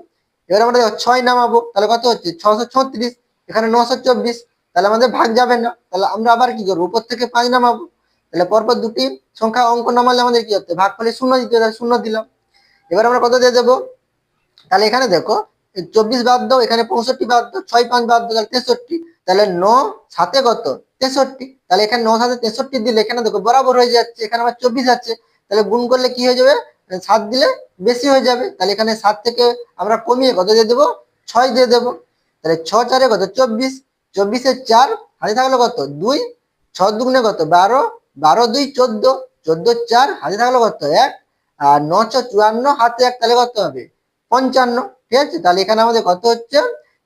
এবার আমরা 6 নামাবো, তাহলে কত হচ্ছে 636, এখানে 924, তাহলে আমাদের ভাগ যাবে না, তাহলে আমরা আবার কি করবো উপর থেকে 5 নামাবো, তাহলে পরপর দুটি সংখ্যা অঙ্ক নামালে আমাদের কি হচ্ছে ভাগ করলে 0 দিতে হবে, 0 দিলাম। এবার আমরা কত দিয়ে দেবো, তাহলে এখানে দেখো 24 বাদ দাও, এখানে 65 বাদ দাও, 6 5 বাদ দাও, তাহলে 63, তাহলে 9 7 কত 63, তাহলে এখানে 9 7 63 দিলে এখানে দেখো বরাবর হয়ে যাচ্ছে, এখানে আবার 24 আছে, তাহলে গুণ করলে কি হয়ে যাবে 7 দিলে বেশি হয়ে যাবে, তাহলে এখানে 7 থেকে আমরা কমিয়ে কত দিয়ে দেবো 6 দিয়ে দেবো, তাহলে 6 4 কত 24, 24 4 হাতে থাকলো কত 2, 6 দুগুণে কত 12, 12 2 14, 14 4 হাতে থাকলো কত 1, আর 954 হাতে 1, তাহলে কত হবে 55, ঠিক আছে। তাহলে এখানে আমাদের কত হচ্ছে,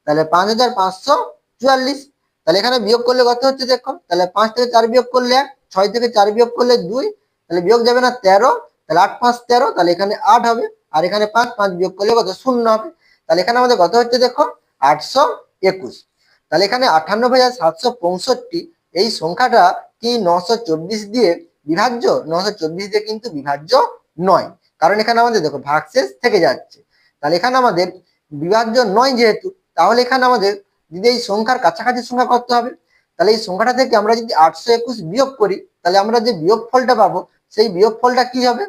তাহলে 5544, তাহলে এখানে বিয়োগ করলে কত হচ্ছে দেখো, তাহলে 5 থেকে 4 বিয়োগ করলে 1, 6 থেকে 4 বিয়োগ করলে 2, তাহলে বিয়োগ যাবে না 13, তাহলে 8 5 13, তাহলে এখানে 8 হবে, আর এখানে 5 5 বিয়োগ করলে কত 0 হবে, তাহলে এখানে আমাদের কত হচ্ছে দেখো 821। তাহলে এখানে 98,765 এই সংখ্যাটা কি 924 দিয়ে বিভাজ্য, 924 দিয়ে কিন্তু বিভাজ্য নয়, কারণ এখানে আমাদের দেখো ভাগশেষ থেকে যাচ্ছে। তাহলে এখানে আমাদের বিভাজ্য নয় যেহেতু, তাহলে এখানে আমাদের যদি এই সংখ্যার কাছাকাছি সংখ্যা করতে হবে, তাহলে এই সংখ্যাটা থেকে আমরা যদি 821 বিয়োগ করি, তাহলে আমরা যে বিয়োগ ফলটা পাবো সেই বিয়োগ ফলটা কি হবে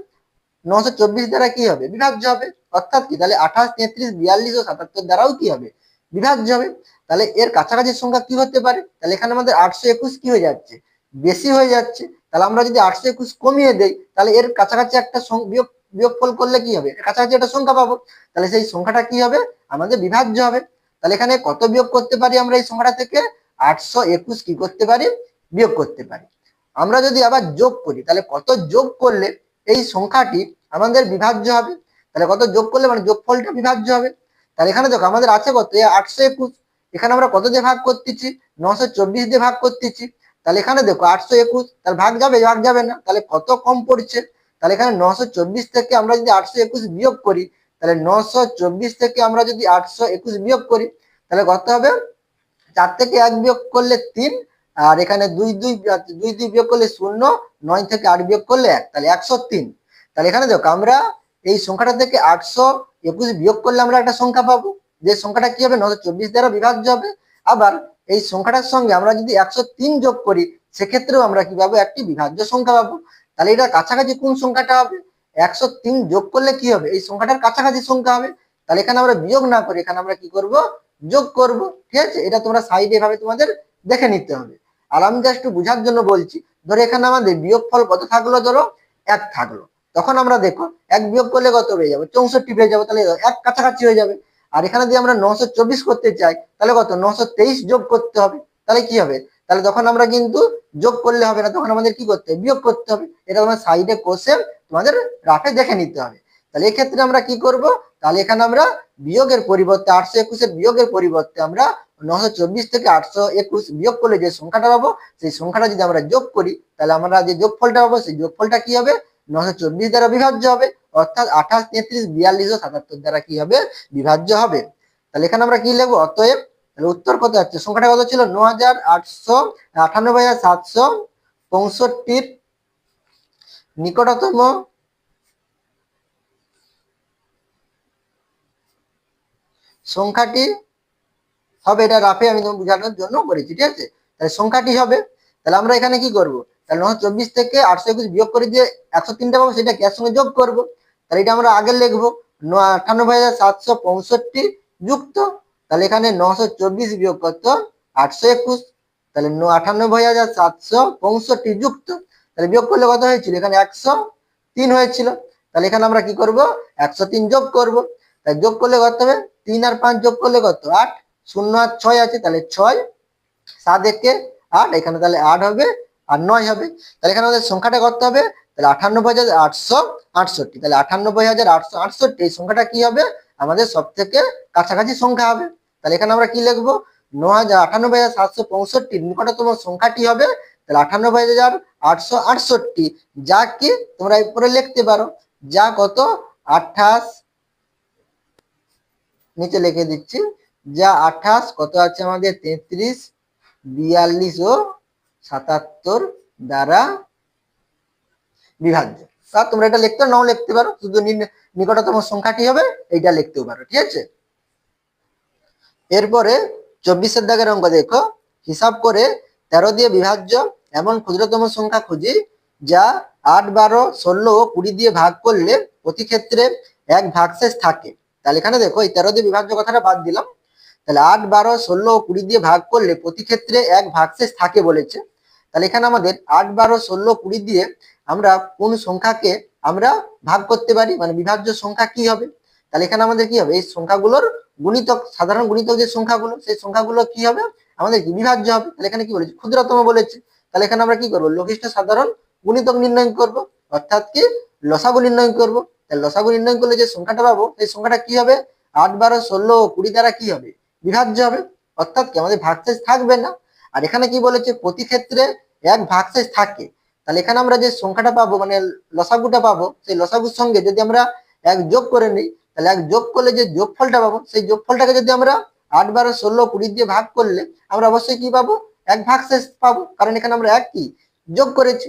924 দ্বারা কি হবে বিভাজ্য হবে, অর্থাৎ কি তাহলে 28, 33, 42 ও 77 দ্বারাও কি হবে বিভাজ্য হবে। তাহলে এর কাছাকাছি সংখ্যা কি হতে পারে, তাহলে এখানে আমাদের 821 কি হয়ে যাচ্ছে বেশি হয়ে যাচ্ছে, তাহলে আমরা যদি 821 কমিয়ে দেই, তাহলে এর কাছাকাছি একটা বিয়োগফল করলে কি হবে এর কাছাকাছি একটা সংখ্যা পাবো, তাহলে সেই সংখ্যাটা কি হবে আমাদের বিভাজ্য হবে। তাহলে এখানে কত বিয়োগ করতে পারি আমরা এই সংখ্যাটা থেকে 821 কি করতে পারি বিয়োগ করতে পারি। আমরা যদি আবার যোগ করি, তাহলে কত যোগ করলে এই সংখ্যাটি আমাদের বিভাজ্য হবে, তাহলে কত যোগ করলে মানে যোগফলটা বিভাজ্য হবে। তাহলে এখানে দেখো আমাদের আছে কত 821, এখানে আমরা কত দিয়ে ভাগ করতেছি 924 দিয়ে ভাগ করতেছি, তাহলে এখানে দেখো 821, তাহলে ভাগ যাবে ভাগ যাবে না, তাহলে কত কম পড়ছে, তাহলে এখানে 924 থেকে আমরা যদি 821 বিয়োগ করি, তাহলে 924 থেকে আমরা যদি 821 বিয়োগ করি, তাহলে কত হবে 4 থেকে 1 বিয়োগ করলে 3, আর এখানে 2 2 বিয়োগ করলে 0, 9 থেকে 8 বিয়োগ করলে 1, তাহলে 103। তাহলে এখানে দেখো আমরা এই সংখ্যাটা থেকে 821 বিয়োগ করলে আমরা একটা সংখ্যা পাবো, যে সংখ্যাটা কি হবে 924 দ্বারা বিভাজ্য হবে। আবার এই সংখ্যাটার সঙ্গে আমরা যদি 103 যোগ করি, সেক্ষেত্রেও আমরা কি পাবো একটি বিভাজ্য সংখ্যা পাবো। তাহলে এটা কাছাকাছি কোন সংখ্যাটা হবে 103 যোগ করলে কি হবে এই সংখ্যাটার কাছাকাছি সংখ্যা হবে, তাহলে এখানে আমরা বিয়োগ না করে এখানে আমরা কি করব যোগ করব, ঠিক আছে। এটা তোমরা সাইডে ভাবে তোমাদের দেখে নিতে হবে, আর আমি জাস্ট একটু বোঝার জন্য বলছি। ধরো এখানে আমাদের বিয়োগফল কত থাকলো, ধরো 1 থাকলো, তখন আমরা দেখো 1 বিয়োগ করলে কত হয়ে যাবে 64 পেয়ে যাবে, তাহলে 1 কাছাকাছি হয়ে যাবে। আর এখানে যদি আমরা 924 করতে চাই, তাহলে কত 923 যোগ করতে হবে, তাহলে কি হবে, তাহলে তখন আমরা কিন্তু যোগ করলে হবে না, তখন আমাদের কি করতে হবে বিয়োগ করতে হবে। এটা তোমার সাইডে কোষে তোমাদের রাফে দেখে নিতে হবে। তাহলে এই ক্ষেত্রে আমরা কি করব, তাহলে এখানে আমরা বিয়োগের পরিবর্তে 821 বিয়োগের পরিবর্তে আমরা 924 থেকে 821 বিয়োগ করলে যে সংখ্যাটা পাবো সেই সংখ্যাটা যদি আমরা যোগ করি তাহলে আমরা যে যোগফলটা পাবো সেই যোগফলটা কি হবে 924 দ্বারা বিভাজ্য হবে, অর্থাৎ 28, 33, 42 ও 77 দ্বারা কি হবে বিভাজ্য হবে। তাহলে এখানে আমরা কি লিখবো, অতএব তাহলে উত্তর কত আছে, সংখ্যাটা কত ছিল 98,765 নিকটতম সংখ্যাটি হবে, এটা রাফে আমি তোমাকে বোঝানোর জন্য করেছি, ঠিক আছে। তাহলে সংখ্যাটি হবে, তাহলে আমরা এখানে কি করব, তাহলে 924 থেকে 821 বিয়োগ করে দিয়ে 103টা পাবো, সেটা এর সঙ্গে যোগ করব। তাহলে এটা আমরা আগে লিখবো 98,765 যুক্ত, তাহলে এখানে 924 বিয়োগ কত 821, তাহলে 98,765 যুক্ত, তাহলে বিয়োগ করলে কত হয়েছিল, এখানে 103 হয়েছিল। তাহলে এখানে আমরা কি করব 103 যোগ করব, তাহলে যোগ করলে কত হবে 3 আর 5 যোগ করলে কত 8, 0 আর 6 আছে, তাহলে 6, 7 একে 8, এখানে তাহলে 8 হবে আর 9 হবে। তাহলে এখানে আমাদের সংখ্যাটা কত হবে, তাহলে 98,868, তাহলে 98,868 এই সংখ্যাটা কি হবে আমাদের সব থেকে কাছাকাছি সংখ্যা হবে। তাহলে এখানে আমরা কি লিখবো 98,765 নিকটতম সংখ্যাটি হবে তাহলে 98,868, যা কি তোমরা উপরে লিখতে পারো, যা কত 28, নিচে লিখে দিচ্ছি, যা 28 কত আছে আমাদের 33, 42 ও 77 দ্বারা বিভাজ্য। তা তোমরা এটা লিখতে নাও লিখতে পারো, শুধু নিকটতম সংখ্যাটি হবে এইটা লিখতেও পারো, ঠিক আছে। এরপরে 24 দাগের অঙ্ক দেখো, হিসাব করে 13 দিয়ে বিভাজ্য এমন ক্ষুদ্রতম সংখ্যা খুঁজি যা 8, 12, 16 ও 20 দিয়ে ভাগ করলে প্রতি ক্ষেত্রে এক ভাগশেষ থাকে। তাহলে এখানে দেখো এই 13 দিয়ে বিভাজ্য কথাটা বাদ দিলাম, তাহলে 8, 12, 16 ও 20 দিয়ে ভাগ করলে প্রতি ক্ষেত্রে এক ভাগশেষ থাকে বলেছে। তাহলে এখানে আমাদের 8, 12, 16, 20 দিয়ে আমরা কোন সংখ্যাকে আমরা ভাগ করতে পারি, মানে বিভাজ্য সংখ্যা কি হবে। তাহলে এখানে আমাদের কি হবে, এই সংখ্যাগুলোর গুণিতক, সাধারণ গুণিতক যে সংখ্যাগুলো সেই সংখ্যাগুলো কি হবে আমাদের কি বিভাজ্য হবে। তাহলে এখানে কি বলেছে ক্ষুদ্রতম বলেছে, তাহলে এখানে আমরা কি করবো লঘিষ্ঠ সাধারণ গুণিতক নির্ণয় করব, অর্থাৎ কি লসাগু নির্ণয় করব। তাহলে লসাগু নির্ণয় করলে যে সংখ্যাটা পাবো সেই সংখ্যাটা কি হবে 8, 12, 16 ও 20 দ্বারা কি হবে বিভাজ্য হবে, অর্থাৎ কি আমাদের ভাগশেষ থাকবে না। আর এখানে কি বলেছে প্রতি ক্ষেত্রে এক ভাগশেষ থাকে, তাহলে এখানে আমরা যে সংখ্যাটা পাবো মানে লসাগুটা পাবো সেই লসাগুর সঙ্গে যদি আমরা এক যোগ করে নিই, তাহলে এক যোগ করলে যে যোগফলটা পাবো সেই যোগফলটাকে যদি আমরা 8, 12, 16, 20 দিয়ে ভাগ করলে আমরা অবশ্যই কি পাবো এক ভাগশেষ পাবো, কারণ এখানে আমরা এক কি যোগ করেছি।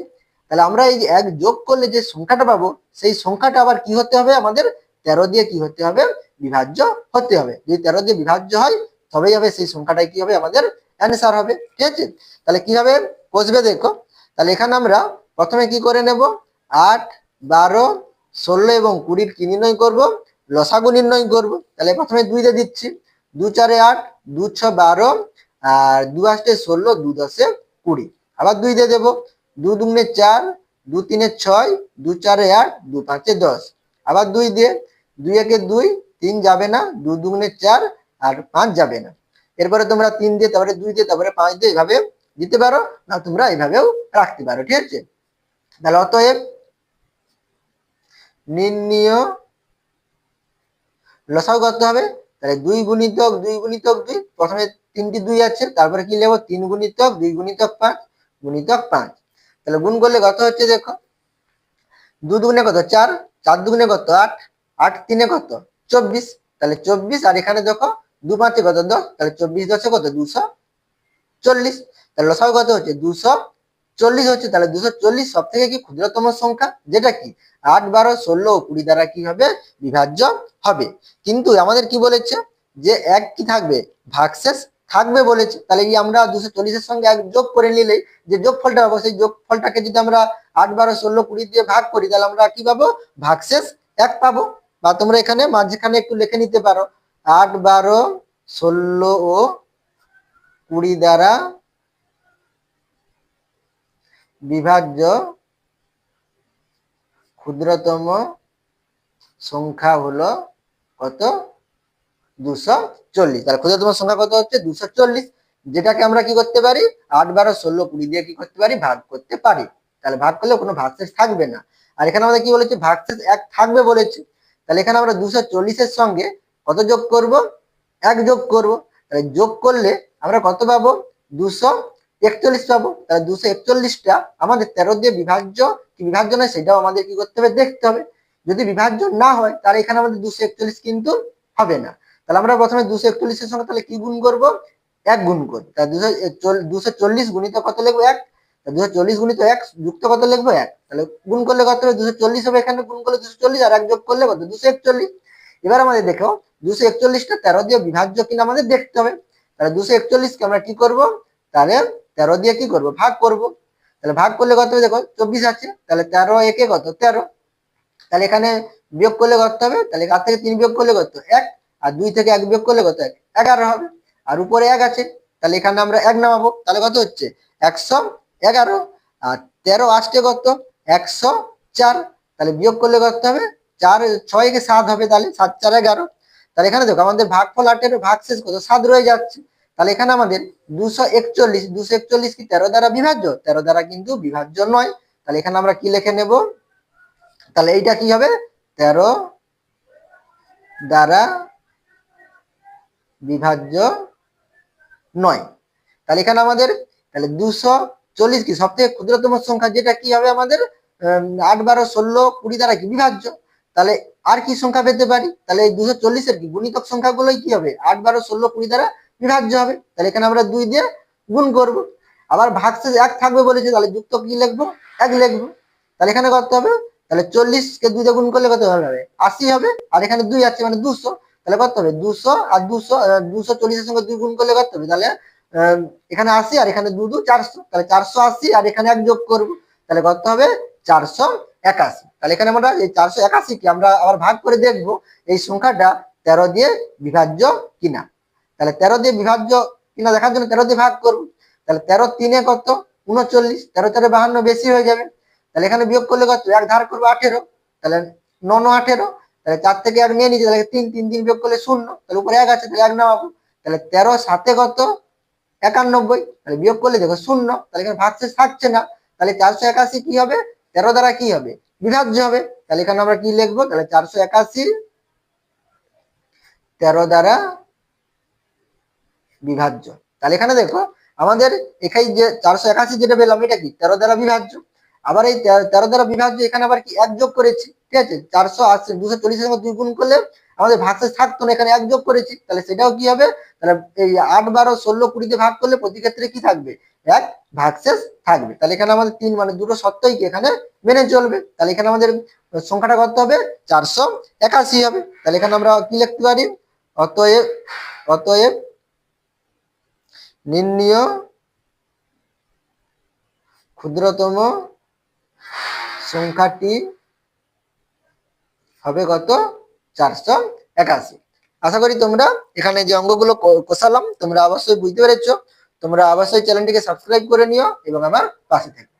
তাহলে আমরা এই যে এক যোগ করলে যে সংখ্যাটা পাবো সেই সংখ্যাটা আবার কি হতে হবে আমাদের 13 দিয়ে কি হতে হবে বিভাজ্য হতে হবে। যদি 13 দিয়ে বিভাজ্য হয় তবেই হবে সেই সংখ্যাটাই কি হবে আমাদের অ্যান্সার হবে, ঠিক আছে। তাহলে কিভাবে কষবে দেখো, তাহলে এখানে আমরা প্রথমে কি করে নেব 8, 12, 16 এবং 20 কি নির্ণয় করব লসাগু নির্ণয় করব। তাহলে প্রথমে 2 দিয়ে দিচ্ছি, 2, 4, 8, 2, 6, 12 আর 2, 8, 16, 2, 10, 20, আবার 2 দিয়ে দেবো, 2, 2, 4, 2, 3, 6, 2, 4, 8, 2, 5, 10, আবার 2 দিয়ে, 2, 1, 2, 3 যাবে না, 2, 2, 4 আর 5 যাবে না। এরপরে তোমরা 3 দিয়ে তারপরে 2 দিয়ে তারপরে 5 দিয়ে এভাবে দিতে পারো, না তোমরা এইভাবেও রাখতে পারো, ঠিক আছে। তাহলে অতএব নির্ণীয় লসাগু কত হবে, তাহলে 2 গুণিতক 2 গুণিতক 2, প্রথমে 3টি 2 আছে, তারপরে কি লিখবো 3 গুণিতক 2 গুণিতক 5 গুণিতক 5। তাহলে গুণ করলে কত হচ্ছে দেখো, 2 দুগুণে কত 4, 4 দুগুণে কত 8, 8 তিনে কত 24, তাহলে 24 আর এখানে দেখো 2 5 কত 10, তাহলে 24 10 কত 240, তাহলে লসাগু কত হচ্ছে 240 হচ্ছে। তাহলে 240 সব থেকে কি ক্ষুদ্রতম সংখ্যা, যেটা কি 8, 12, 16 ও 20 দ্বারা কি হবে বিভাজ্য হবে। কিন্তু আমাদের কি বলেছে যে এক কি থাকবে ভাগশেষ থাকবে বলেছে। তাহলে এই আমরা 240 এর সঙ্গে এক যোগ করে নিলেই যে যোগফলটা পাবো সেই যোগফলটাকে যদি আমরা 8, 12, 16, 20 দিয়ে ভাগ করি তাহলে আমরা কি পাবো ভাগশেষ এক পাবো। বা তোমরা এখানে মাঝখানে একটু লিখে নিতে পারো 8, 12, 16 ও 20 দ্বারা বিভাজ্য ক্ষুদ্রতম সংখ্যা হলো কত 240। তাহলে ক্ষুদ্রতম সংখ্যা কত হচ্ছে 240, যেটাকে আমরা কি করতে পারি 8, 12, 16, 20 দিয়ে কি করতে পারি ভাগ করতে পারি। তাহলে ভাগ করলে কোনো ভাগশেষ থাকবে না। আর এখানে আমাদের কি বলেছে ভাগশেষ এক থাকবে বলেছে, তাহলে এখানে আমরা 240-এর সঙ্গে কত যোগ করব? 1 যোগ করব। তাহলে যোগ করলে আমরা কত পাবো? 241 পাবো। তাহলে 241টা আমাদের 13 দিয়ে বিভাজ্য কি বিভাজ্য নয় সেটাও আমাদের কি করতে হবে? দেখতে হবে। যদি বিভাজ্য না হয় তাহলে এখানে আমাদের 241 কিন্তু হবে না। তাহলে আমরা প্রথমে 241-এর সঙ্গে তাহলে কি গুণ করব? 1 গুণ করব। তাহলে 240 গুণিত কত লিখবো? 1। 240 গুণিত 1 যুক্ত কত লিখবো? 1। তাহলে গুণ করলে কত হবে? 240 হবে। এখানে গুণ করলে 240 আর 1 যোগ করলে কত? 241। এবার আমাদের দেখো 241টা 13 দিয়ে বিভাজ্য কিনা আমাদের দেখতে হবে। তাহলে 241কে আমরা কি করব? তাহলে 13 দিয়ে কি করব? ভাগ করব। তাহলে ভাগ করলে কত হবে? দেখো 24 আছে। তাহলে 13 একে কত? 13। তাহলে এখানে বিয়োগ করলে কত হবে? তাহলে 8 থেকে 3 বিয়োগ করলে কত? 1। আর 2 থেকে 1 বিয়োগ করলে কত? 11 হবে। আর উপরে 1 আছে, তাহলে এখানে আমরা 1 নামাবো। তাহলে কত হচ্ছে? 111। আর 13 আসছে কত? 104। তাহলে বিয়োগ করলে কত হবে? 4 6 কে 7 হবে। তাহলে 7 4 11। তাহলে এখানে দেখো আমাদের ভাগফল 8 এর ভাগশেষ কত? 7 রয়ে যাচ্ছে। তাহলে এখানে আমাদের 241 কি 13 দ্বারা বিভাজ্য? 13 দ্বারা কিন্তু বিভাজ্য নয়। তাহলে এখানে আমরা কি লিখে নেব? তাহলে এইটা কি হবে? 13 দ্বারা বিভাজ্য নয়। তাহলে এখানে আমাদের তাহলে 240 কি সব থেকে ক্ষুদ্রতম সংখ্যা, যেটা কি হবে আমাদের 8 12 16 20 দ্বারা কি বিভাজ্য। তাহলে আর কি সংখ্যা পেতে পারি? তাহলে এই 240-এর কি গুণিতক সংখ্যাগুলোই কি হবে? 8 12 16 20 দ্বারা বিভাজ্য হবে। তাহলে এখানে আমরা 2 দিয়ে গুণ করব। আবার ভাগশেষ 1 থাকবে বলেছে, তাহলে যুক্ত কি লিখবো? 1 লিখবো। তাহলে এখানে কত হবে? তাহলে 40 কে 2 দিয়ে গুণ করলে কত হবে? 80 হবে। আর এখানে 2 আছে মানে 200। তাহলে কত হবে? 200 আর 200 240-এর সঙ্গে 2 গুণ করলে কত হবে? তাহলে এখানে 80 আর এখানে 2 2 400। তাহলে 480 আর এখানে 1 যোগ করব। তাহলে কত হবে? 481। তাহলে এখানে আমরা এই 481 কে আমরা আবার ভাগ করে দেখব এই সংখ্যাটা 13 দিয়ে বিভাজ্য কিনা। তাহলে 13 দিয়ে বিভাজ্য কিনা দেখার জন্য 13 দিয়ে ভাগ করব। তাহলে 13 3 কত? 39। 13 4 52 বেশি হয়ে যাবে। তাহলে এখানে বিয়োগ করলে কত? 1 ধার করবো 18। তাহলে 9 9 18। তাহলে 4 থেকে 1 নিয়ে নিচ্ছি, তাহলে 3 3 3 বিয়োগ করলে 0। তাহলে উপরে 1 আছে, তাহলে 1 নামাবো। তাহলে 13 7 কত? 91। তাহলে বিয়োগ করলে দেখো 0। তাহলে এখানে ভাগশেষ থাকছে না। তাহলে 481 কি হবে? 13 দ্বারা কি হবে? বিভাজ্য হবে। তাহলে এখানে আমরা কি লিখবো? তাহলে 481 13 দ্বারা বিভাজ্য। তাহলে এখানে দেখো আমাদের এখানে যে 481 যেটা পেলাম এটা কি 13 দ্বারা বিভাজ্য। আবার এই 13 দ্বারা বিভাজ্য এখানে আবার কি 1 যোগ করেছি, ঠিক আছে? 480 240-এর সঙ্গে 2 গুণ করলে আমাদের ভাগশেষ থাকতো না, এখানে 1 যোগ করেছি। তাহলে সেটাও কি হবে? তাহলে এই 8 12 16 20 দিয়ে ভাগ করলে প্রতি ক্ষেত্রে কি থাকবে? 1 ভাগশেষ থাকবে। তাহলে এখানে আমাদের 3 মানে দুটো সত্যই কি এখানে মেনে চলবে। তাহলে এখানে আমাদের সংখ্যাটা কত হবে? 481 হবে। তাহলে এখানে আমরা কি লিখতে পারি? অতএব অতএব নির্ণীয় ক্ষুদ্রতম সংখ্যাটি হবে কত? 481। আশা করি তোমরা এখানে যে অঙ্কগুলো কষালাম তোমরা অবশ্যই বুঝতে পেরেছো। তোমরা অবশ্যই চ্যানেলটিকে সাবস্ক্রাইব করে নিও এবং আমার পাশে থেকো।